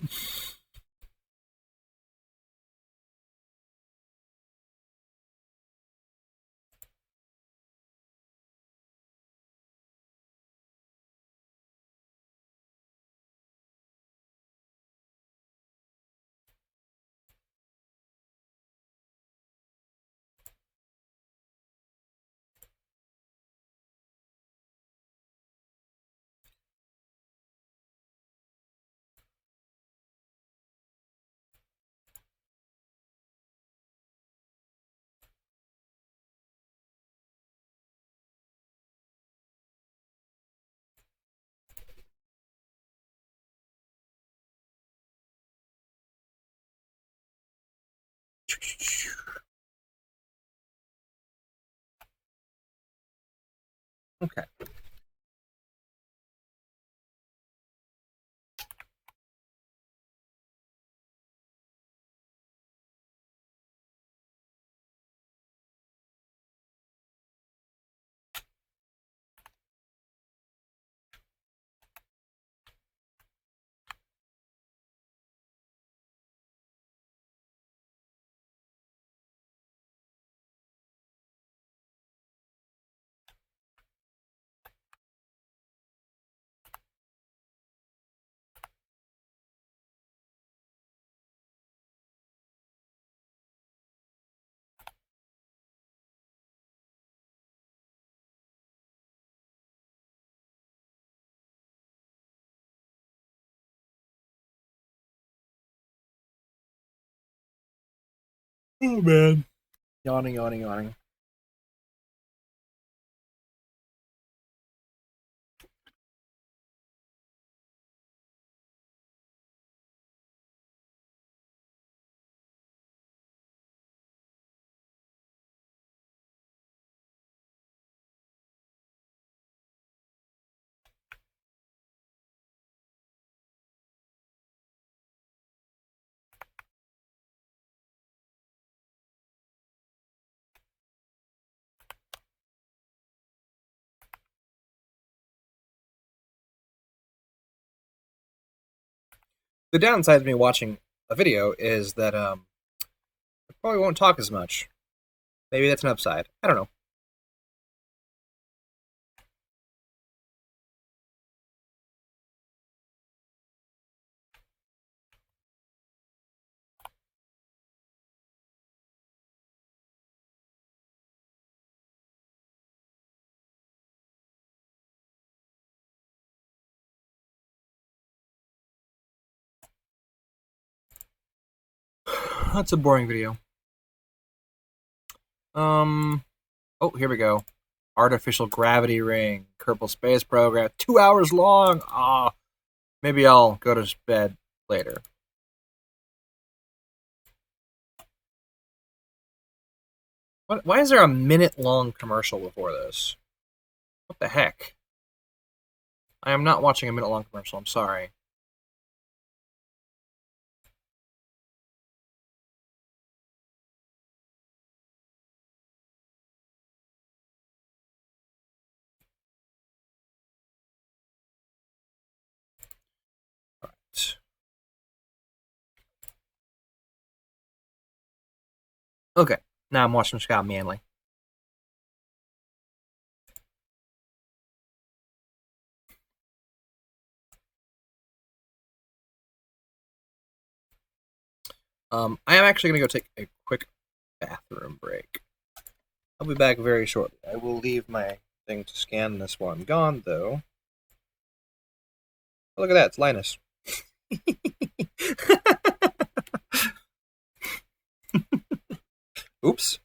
Okay. Oh man. Yawning, yawning, yawning. The downside of me watching a video is that I probably won't talk as much. Maybe that's an upside. I don't know. That's a boring video. Oh, here we go. Artificial gravity ring, Kerbal Space Program, 2 hours long. Ah, maybe I'll go to bed later. Why is there a minute-long commercial before this? What the heck? I am not watching a minute-long commercial. I'm sorry. Right. Okay, now I'm watching Scott Manley. I am actually going to go take a quick bathroom break. I'll be back very shortly. I will leave my thing to scan this while I'm gone, though. Oh, look at that, it's Linus. Oops.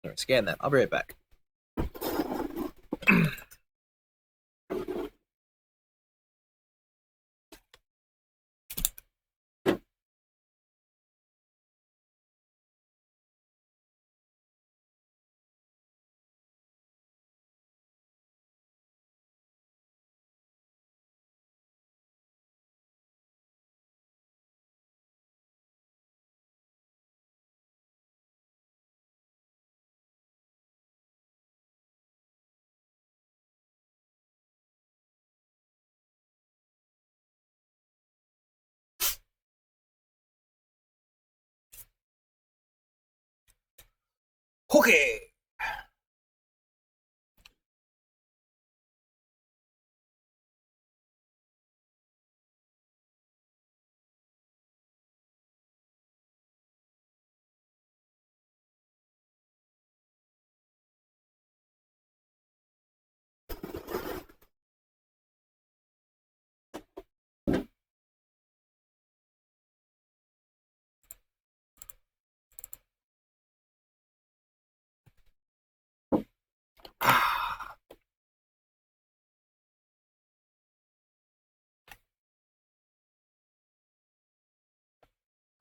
Alright, scan that. I'll be right back. Okay.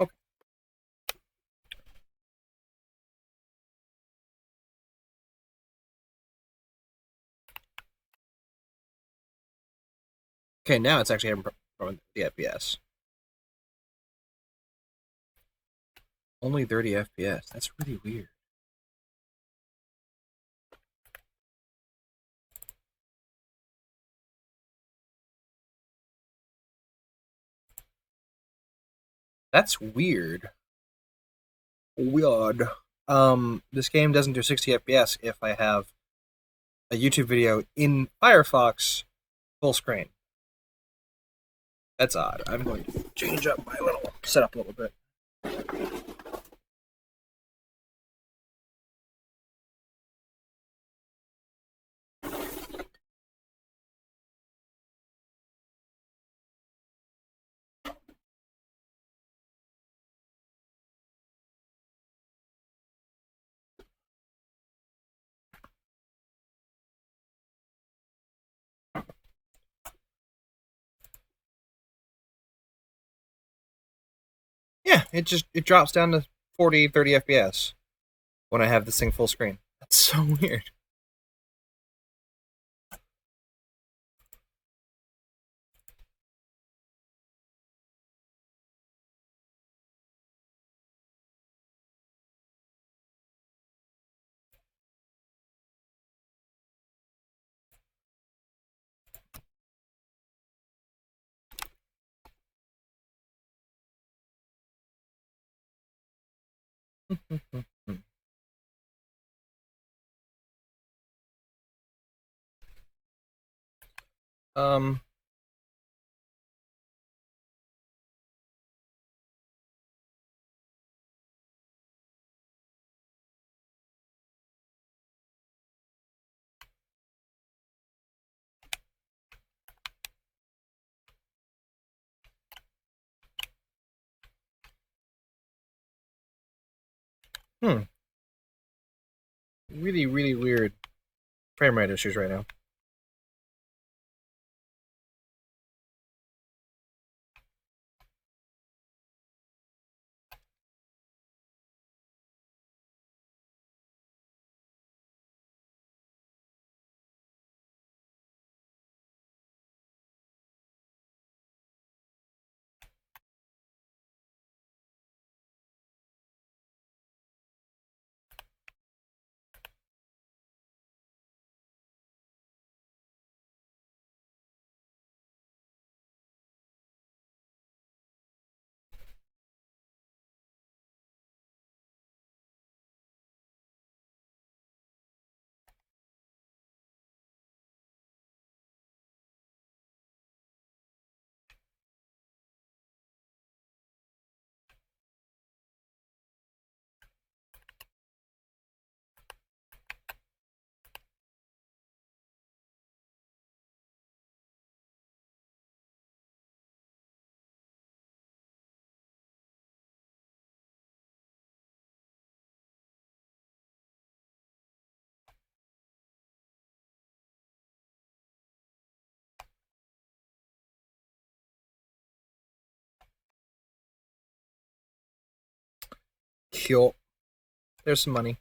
Okay. Okay, now it's actually from the FPS. Only 30 FPS. That's really weird. That's weird. Weird. This game doesn't do 60 FPS if I have a YouTube video in Firefox full screen. That's odd. I'm going to change up my little setup a little bit. Yeah, it drops down to 40, 30 FPS when I have this thing full screen. That's so weird. um, hmm. really, really weird frame rate issues right now. Cool. There's some money.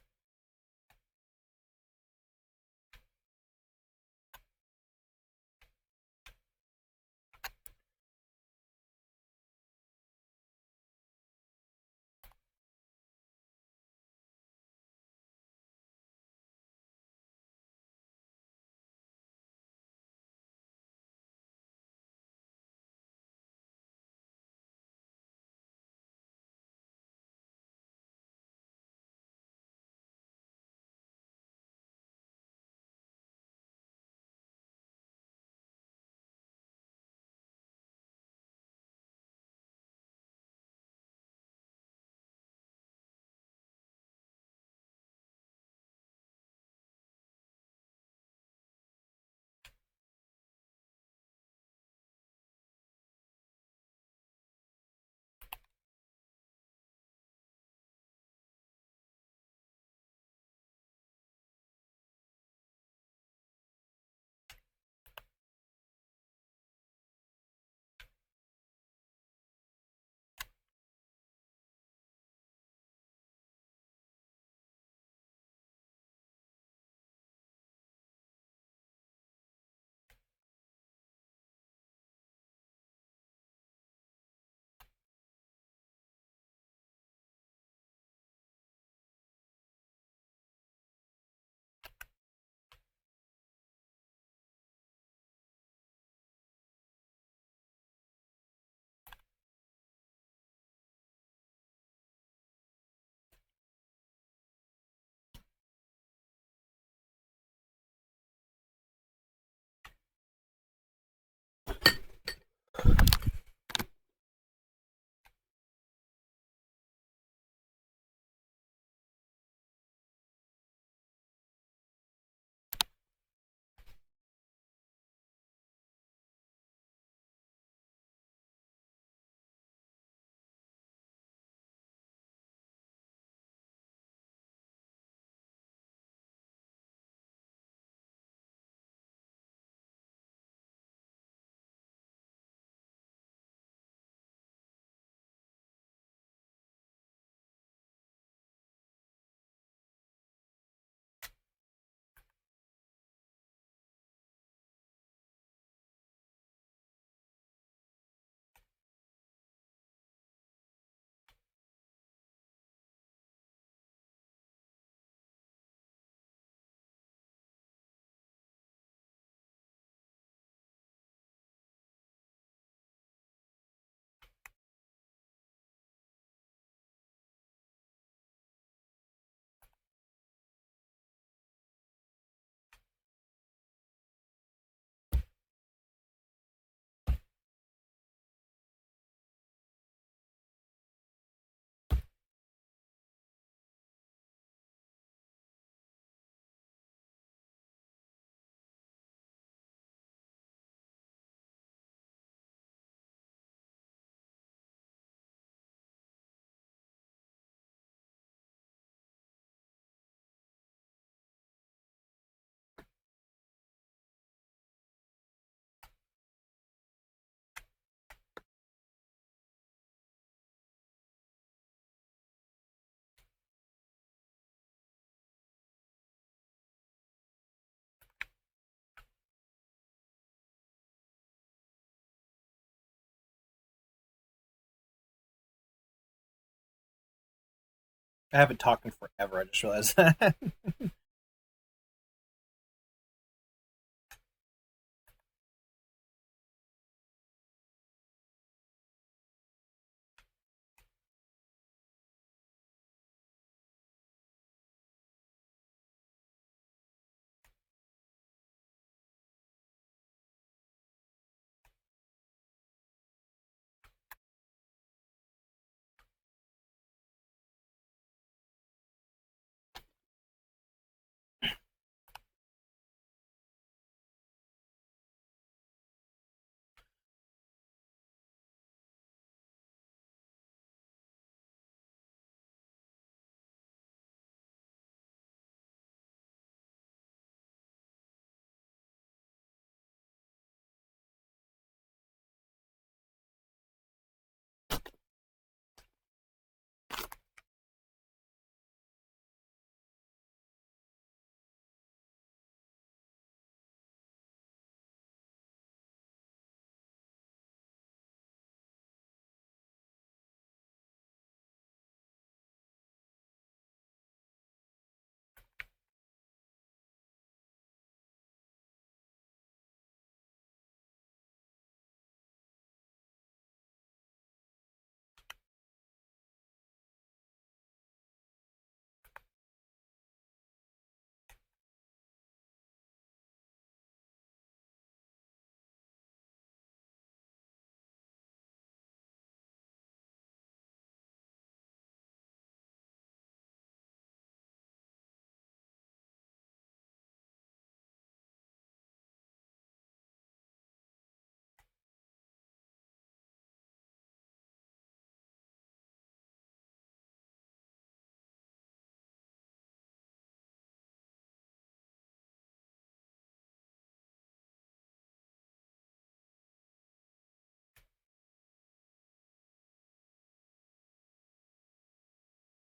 I haven't talked in forever. I just realized that.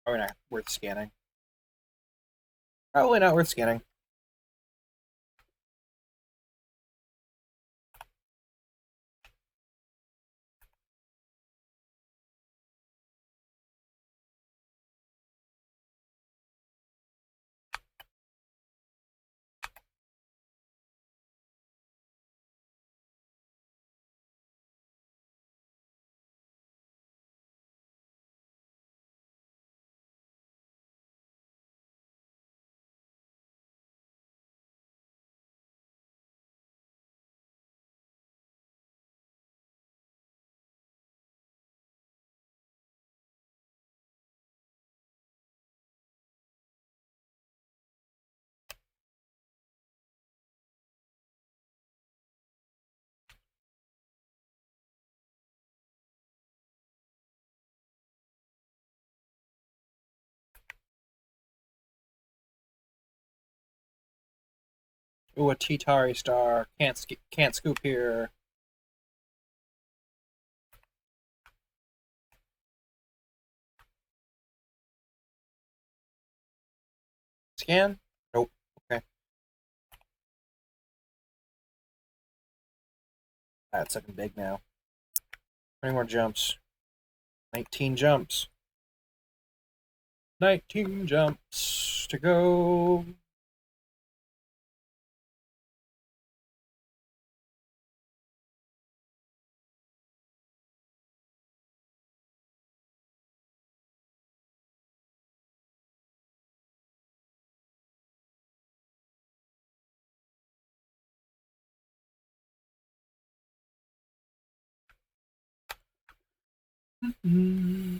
Probably not worth scanning. Probably not worth scanning. Ooh, a T-Tari star. Can't scoop here. Scan? Nope. Okay. That's looking big now. 20 more jumps. 19 jumps. 19 jumps to go. Mm-hmm.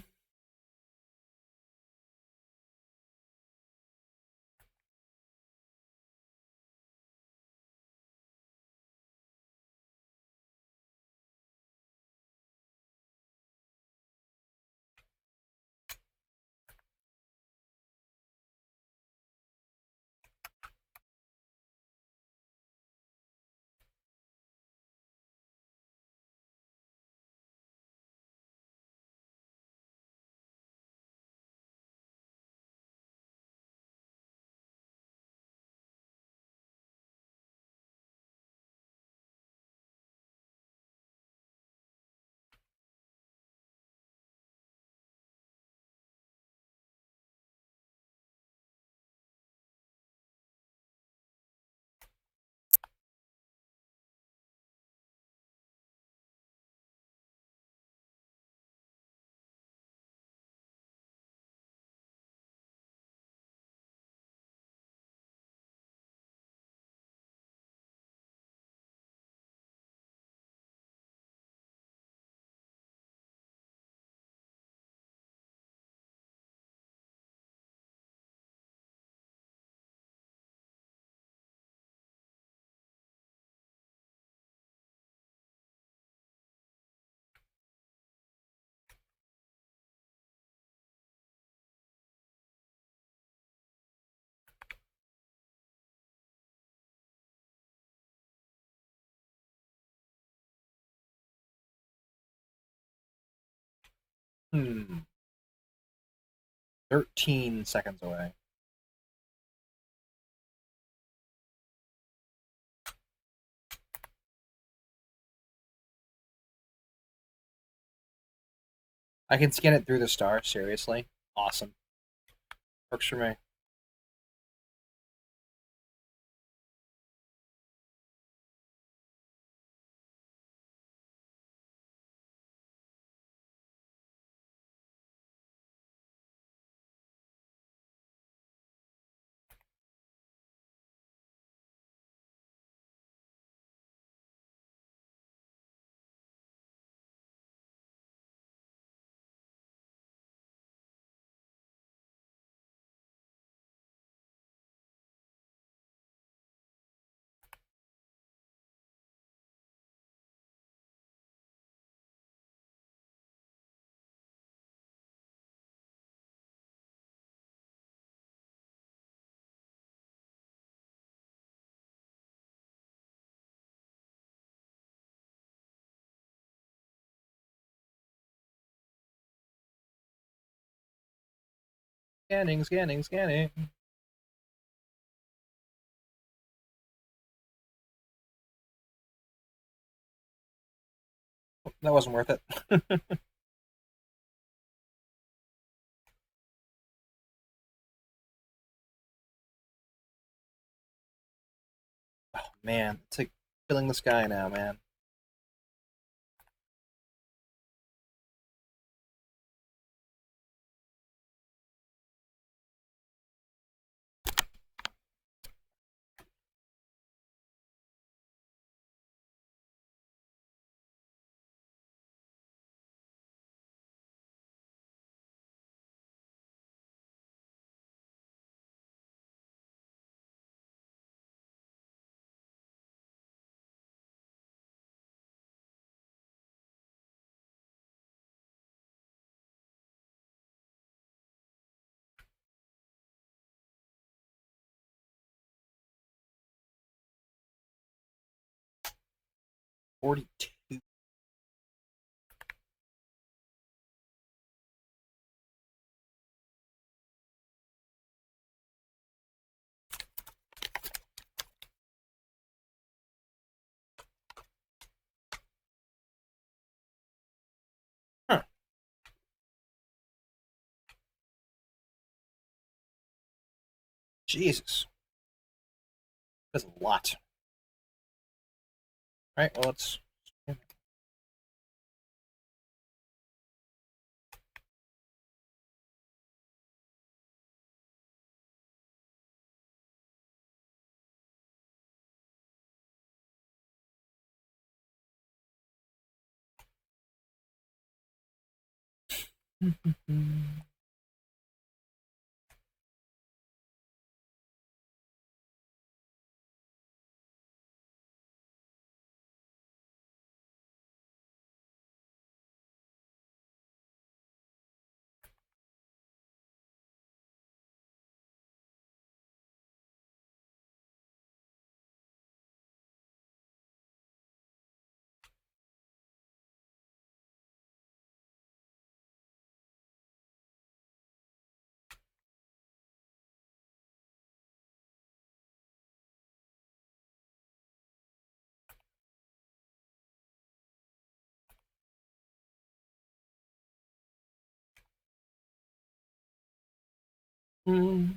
Hmm. 13 seconds away. I can scan it through the star, seriously. Awesome. Works for me. Scanning, scanning, scanning. That wasn't worth it. Oh, man. It's like filling the sky now, man. $42. Huh. Jesus. That's a lot. All right, well, let's. Hmm.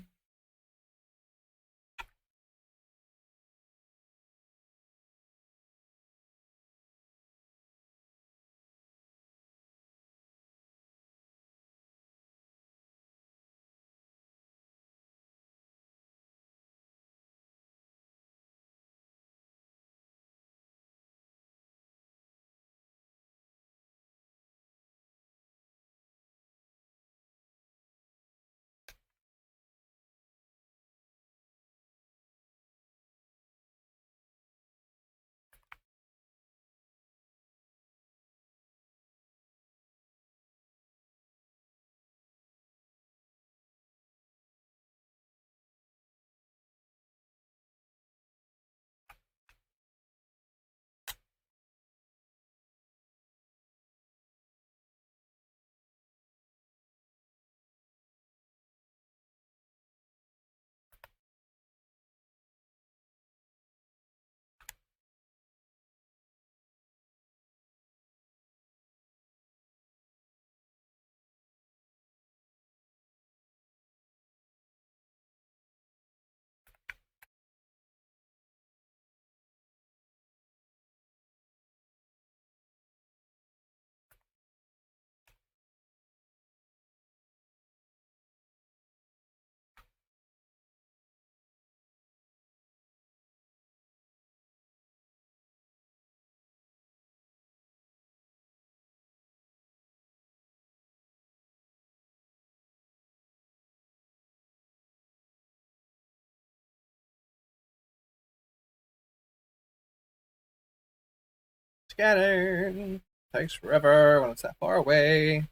Scattered. Takes forever when it's that far away.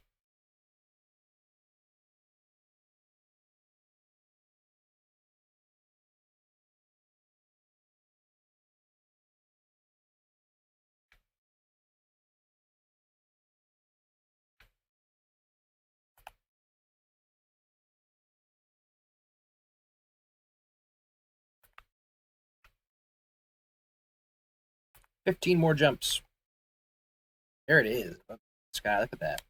$15 more jumps. There it is. Sky, look at that.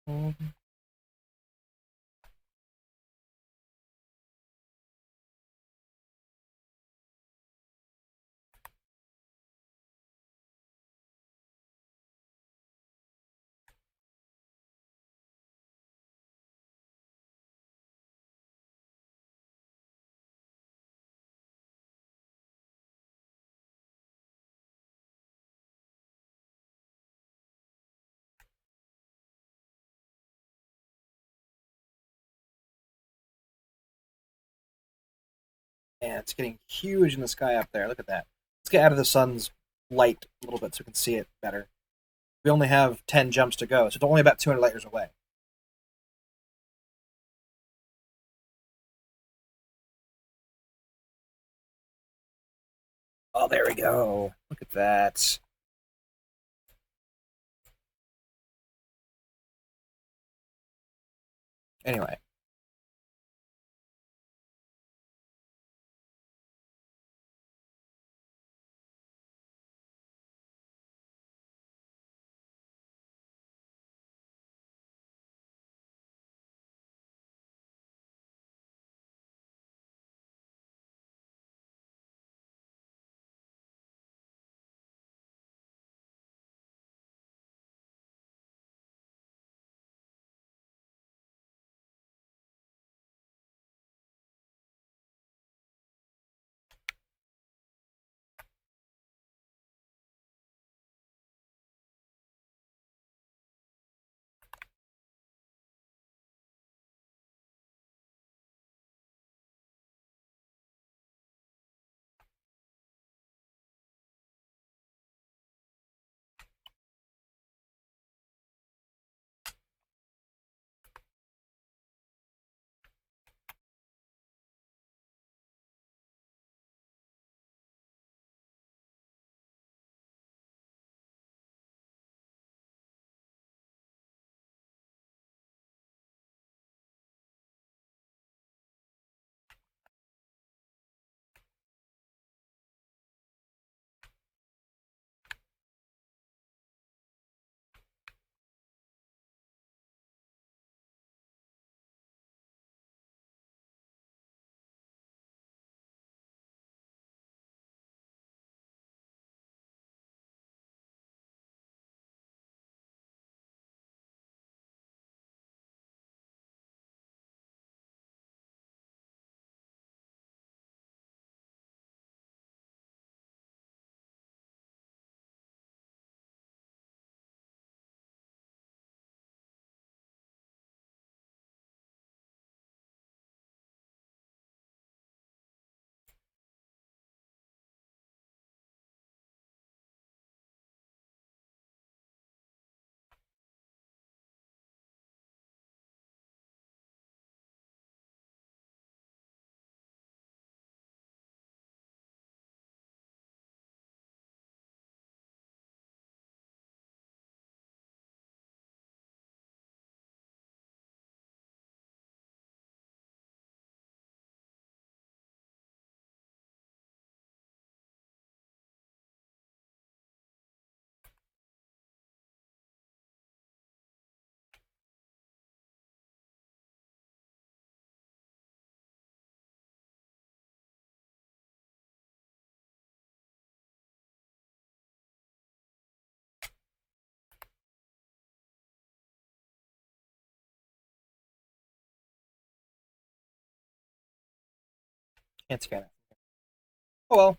Mhm. Yeah, it's getting huge in the sky up there. Look at that. Let's get out of the sun's light a little bit so we can see it better. We only have 10 jumps to go, so it's only about 200 light years away. Oh, there we go. Look at that. Anyway, can't scan it. Oh well.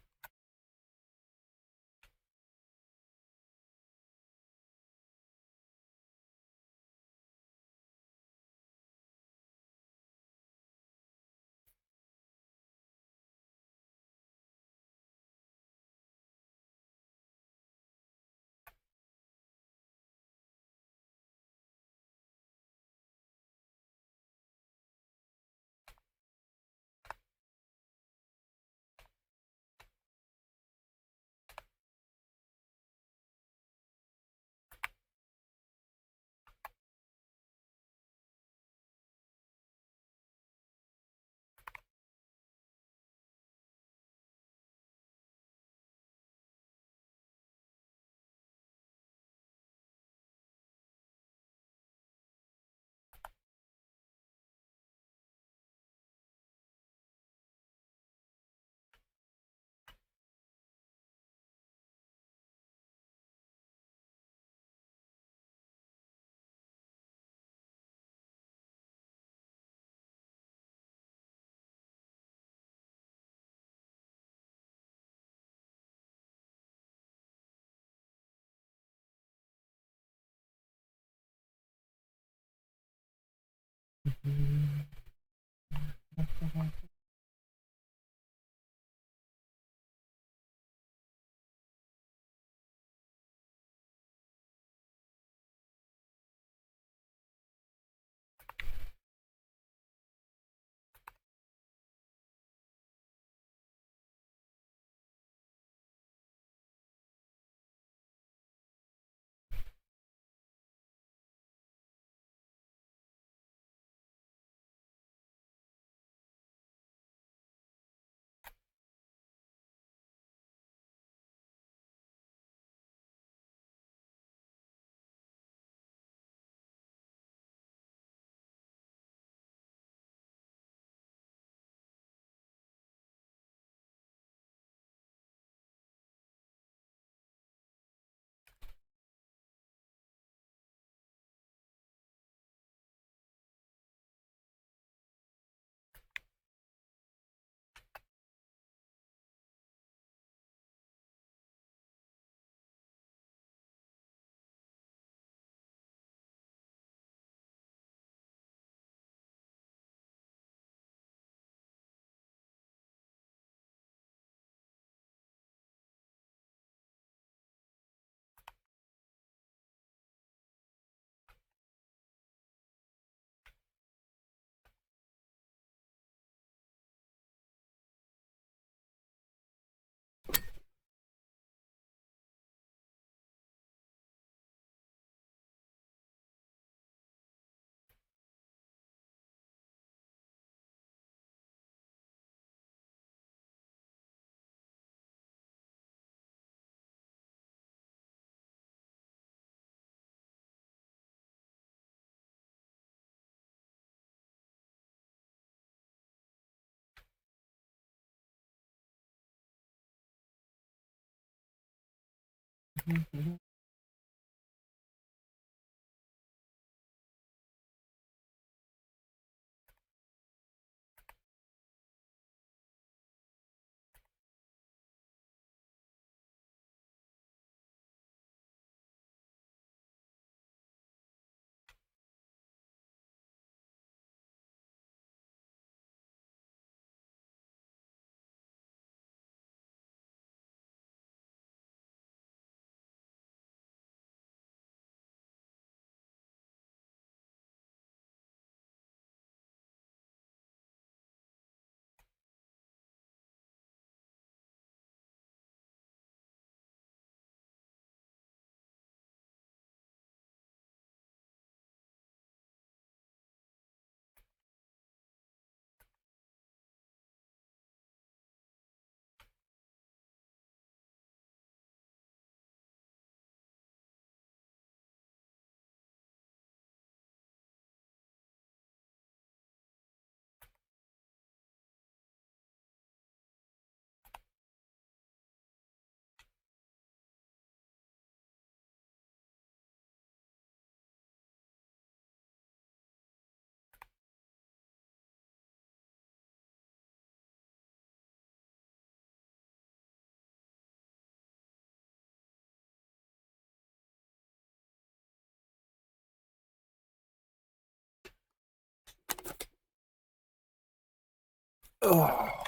Oh.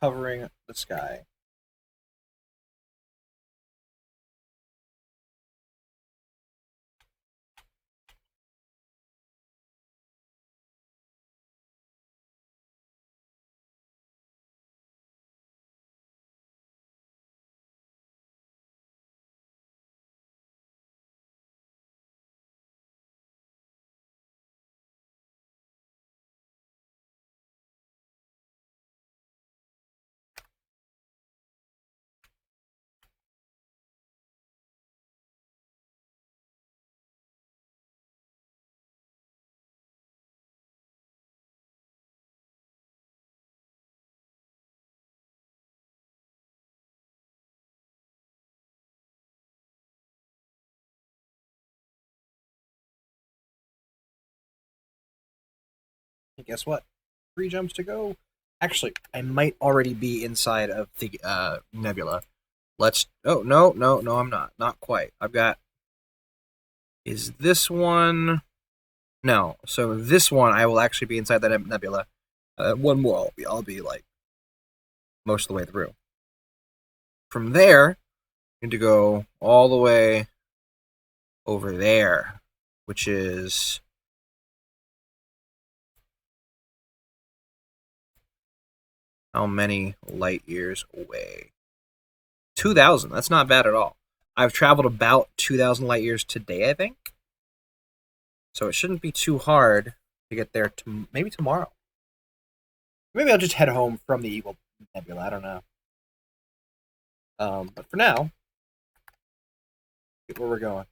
covering the sky. And guess what? 3 jumps to go. Actually, I might already be inside of the nebula. Let's. Oh no, no, no! I'm not. Not quite. I've got. Is this one? No. So this one, I will actually be inside the nebula. One more, I'll be like most of the way through. From there, I need to go all the way over there, which is how many light years away? 2,000. That's not bad at all. I've traveled about 2,000 light years today, I think. So it shouldn't be too hard to get there. Maybe tomorrow. Maybe I'll just head home from the Eagle Nebula. I don't know. But for now, get where we're going.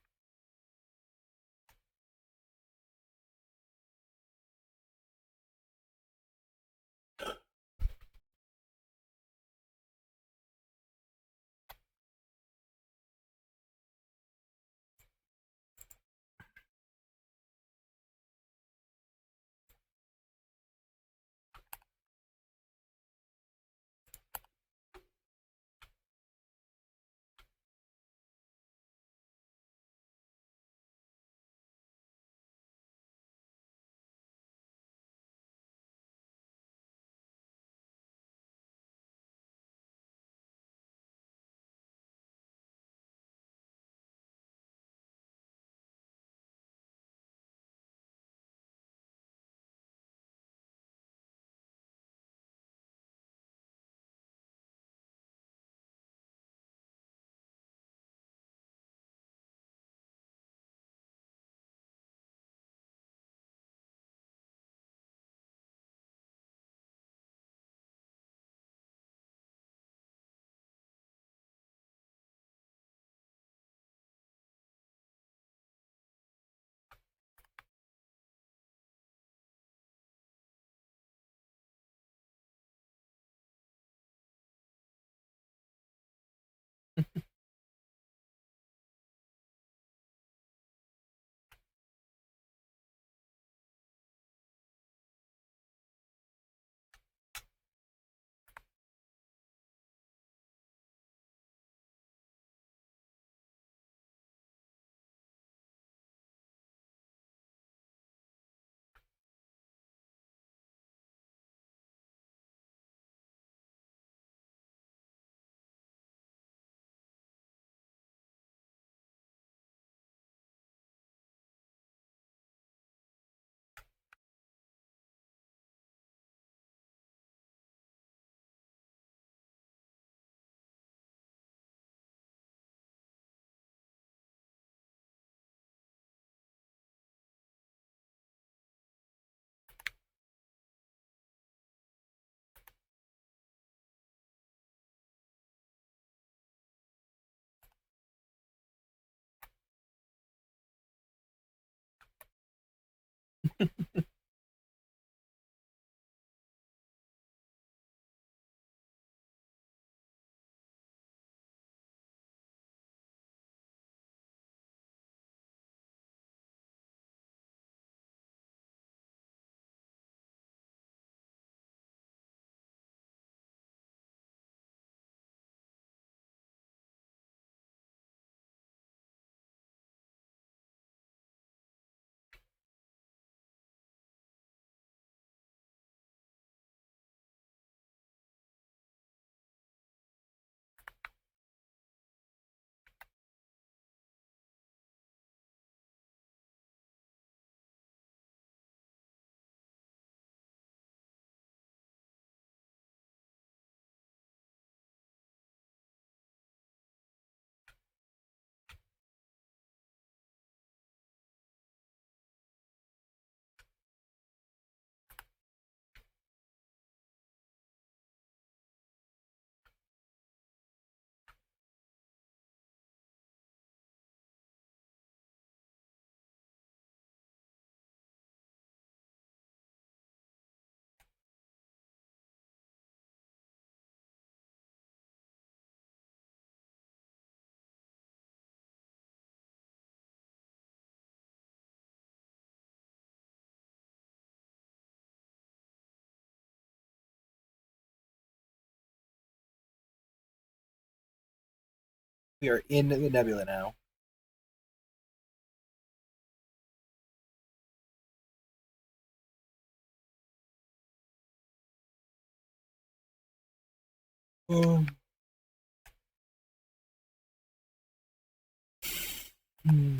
We are in the nebula now. Um, hmm.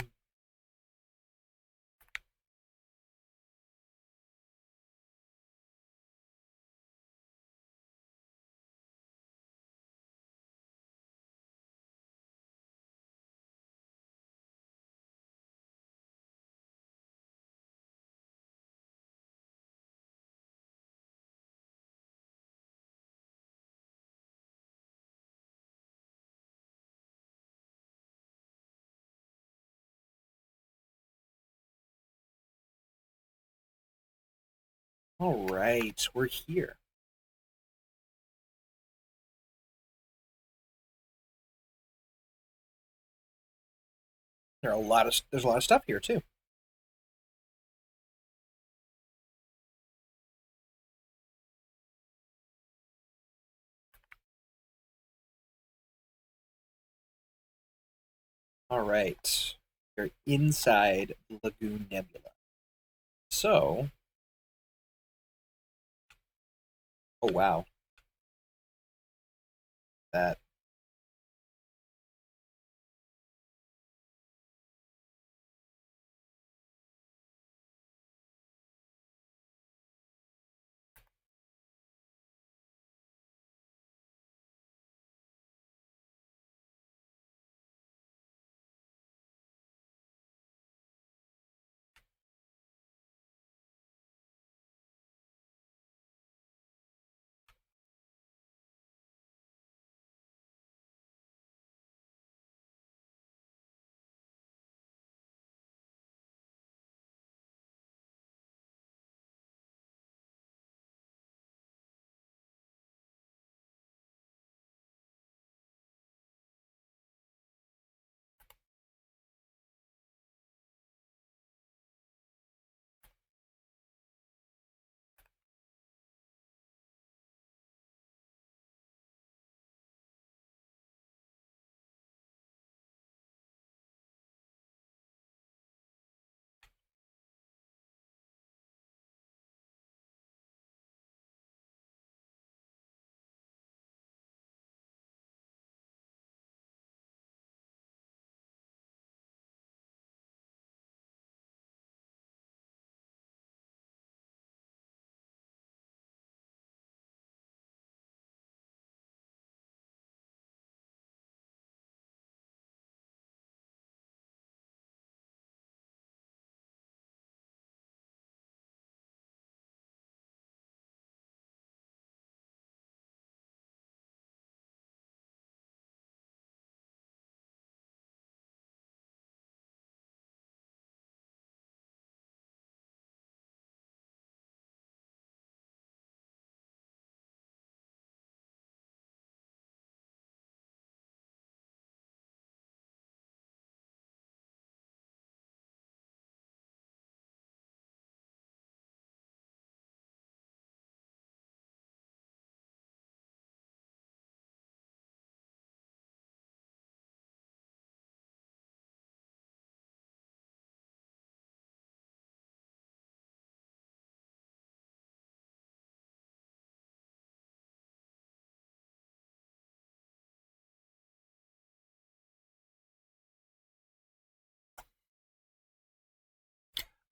All right, we're here. There's a lot of stuff here too. All right, we're inside the Lagoon Nebula. So, oh wow, that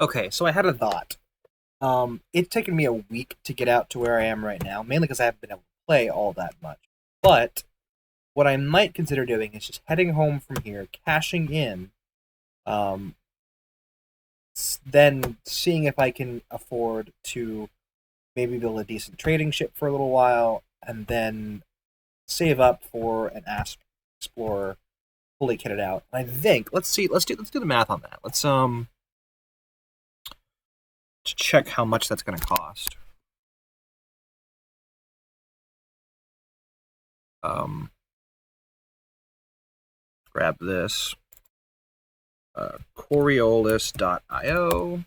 okay. So I had a thought. It's taken me a week to get out to where I am right now, mainly because I haven't been able to play all that much. But what I might consider doing is just heading home from here, cashing in, um, then seeing if I can afford to maybe build a decent trading ship for a little while, and then save up for an Asp Explorer fully kitted out. I think let's do the math on that. Let's check how much that's going to cost. Um, grab this. Coriolis.io.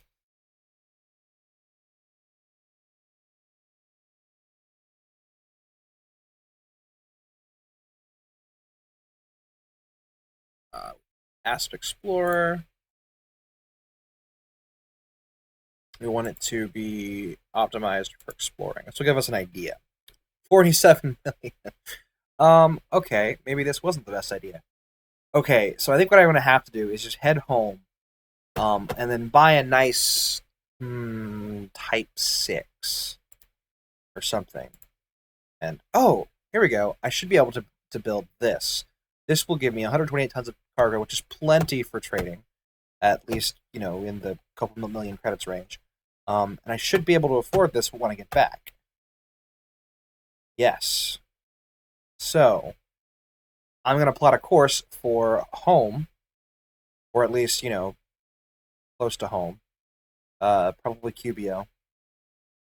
uh, Asp Explorer. We want it to be optimized for exploring. This will give us an idea. 47 million. Okay, maybe this wasn't the best idea. Okay, so I think what I'm gonna have to do is just head home, and then buy a nice Type 6 or something. And oh, here we go. I should be able to build this. This will give me 128 tons of cargo, which is plenty for trading, at least, in the couple million credits range. And I should be able to afford this when I get back. Yes. So, I'm going to plot a course for home, or at least, close to home. Probably Cubio.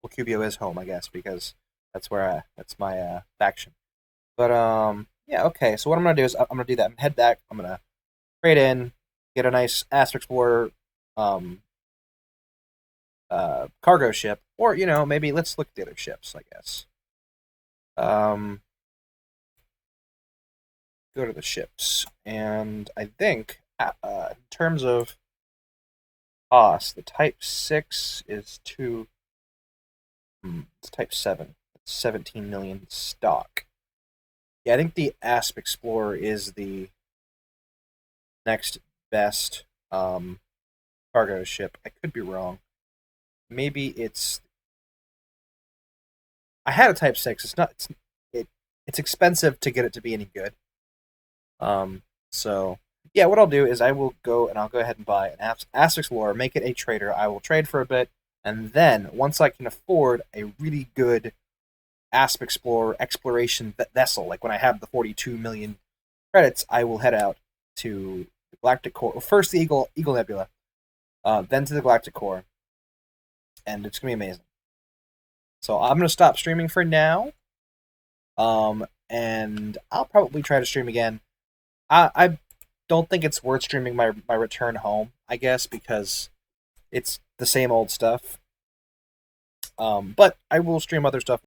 Well, Cubio is home, I guess, because that's my faction. But yeah, okay. So what I'm gonna do is I'm gonna do that. I'm gonna head back. I'm gonna trade in, get a nice Asp Explorer cargo ship, or maybe let's look at the other ships. I guess. Go to the ships, and I think in terms of cost, the Type 6 is it's Type 7. It's 17 million stock. Yeah, I think the Asp Explorer is the next best cargo ship. I could be wrong. Maybe it's. I had a Type 6. It's not. It's expensive to get it to be any good. So yeah, what I'll do is I will go and I'll go ahead and buy an Asp Explorer, make it a trader. I will trade for a bit, and then once I can afford a really good Asp Explorer exploration vessel, like when I have the 42 million credits, I will head out to the Galactic Core. Well, first the Eagle Nebula, then to the Galactic Core, and it's gonna be amazing. So I'm gonna stop streaming for now, and I'll probably try to stream again. I don't think it's worth streaming my return home, I guess, because it's the same old stuff. But I will stream other stuff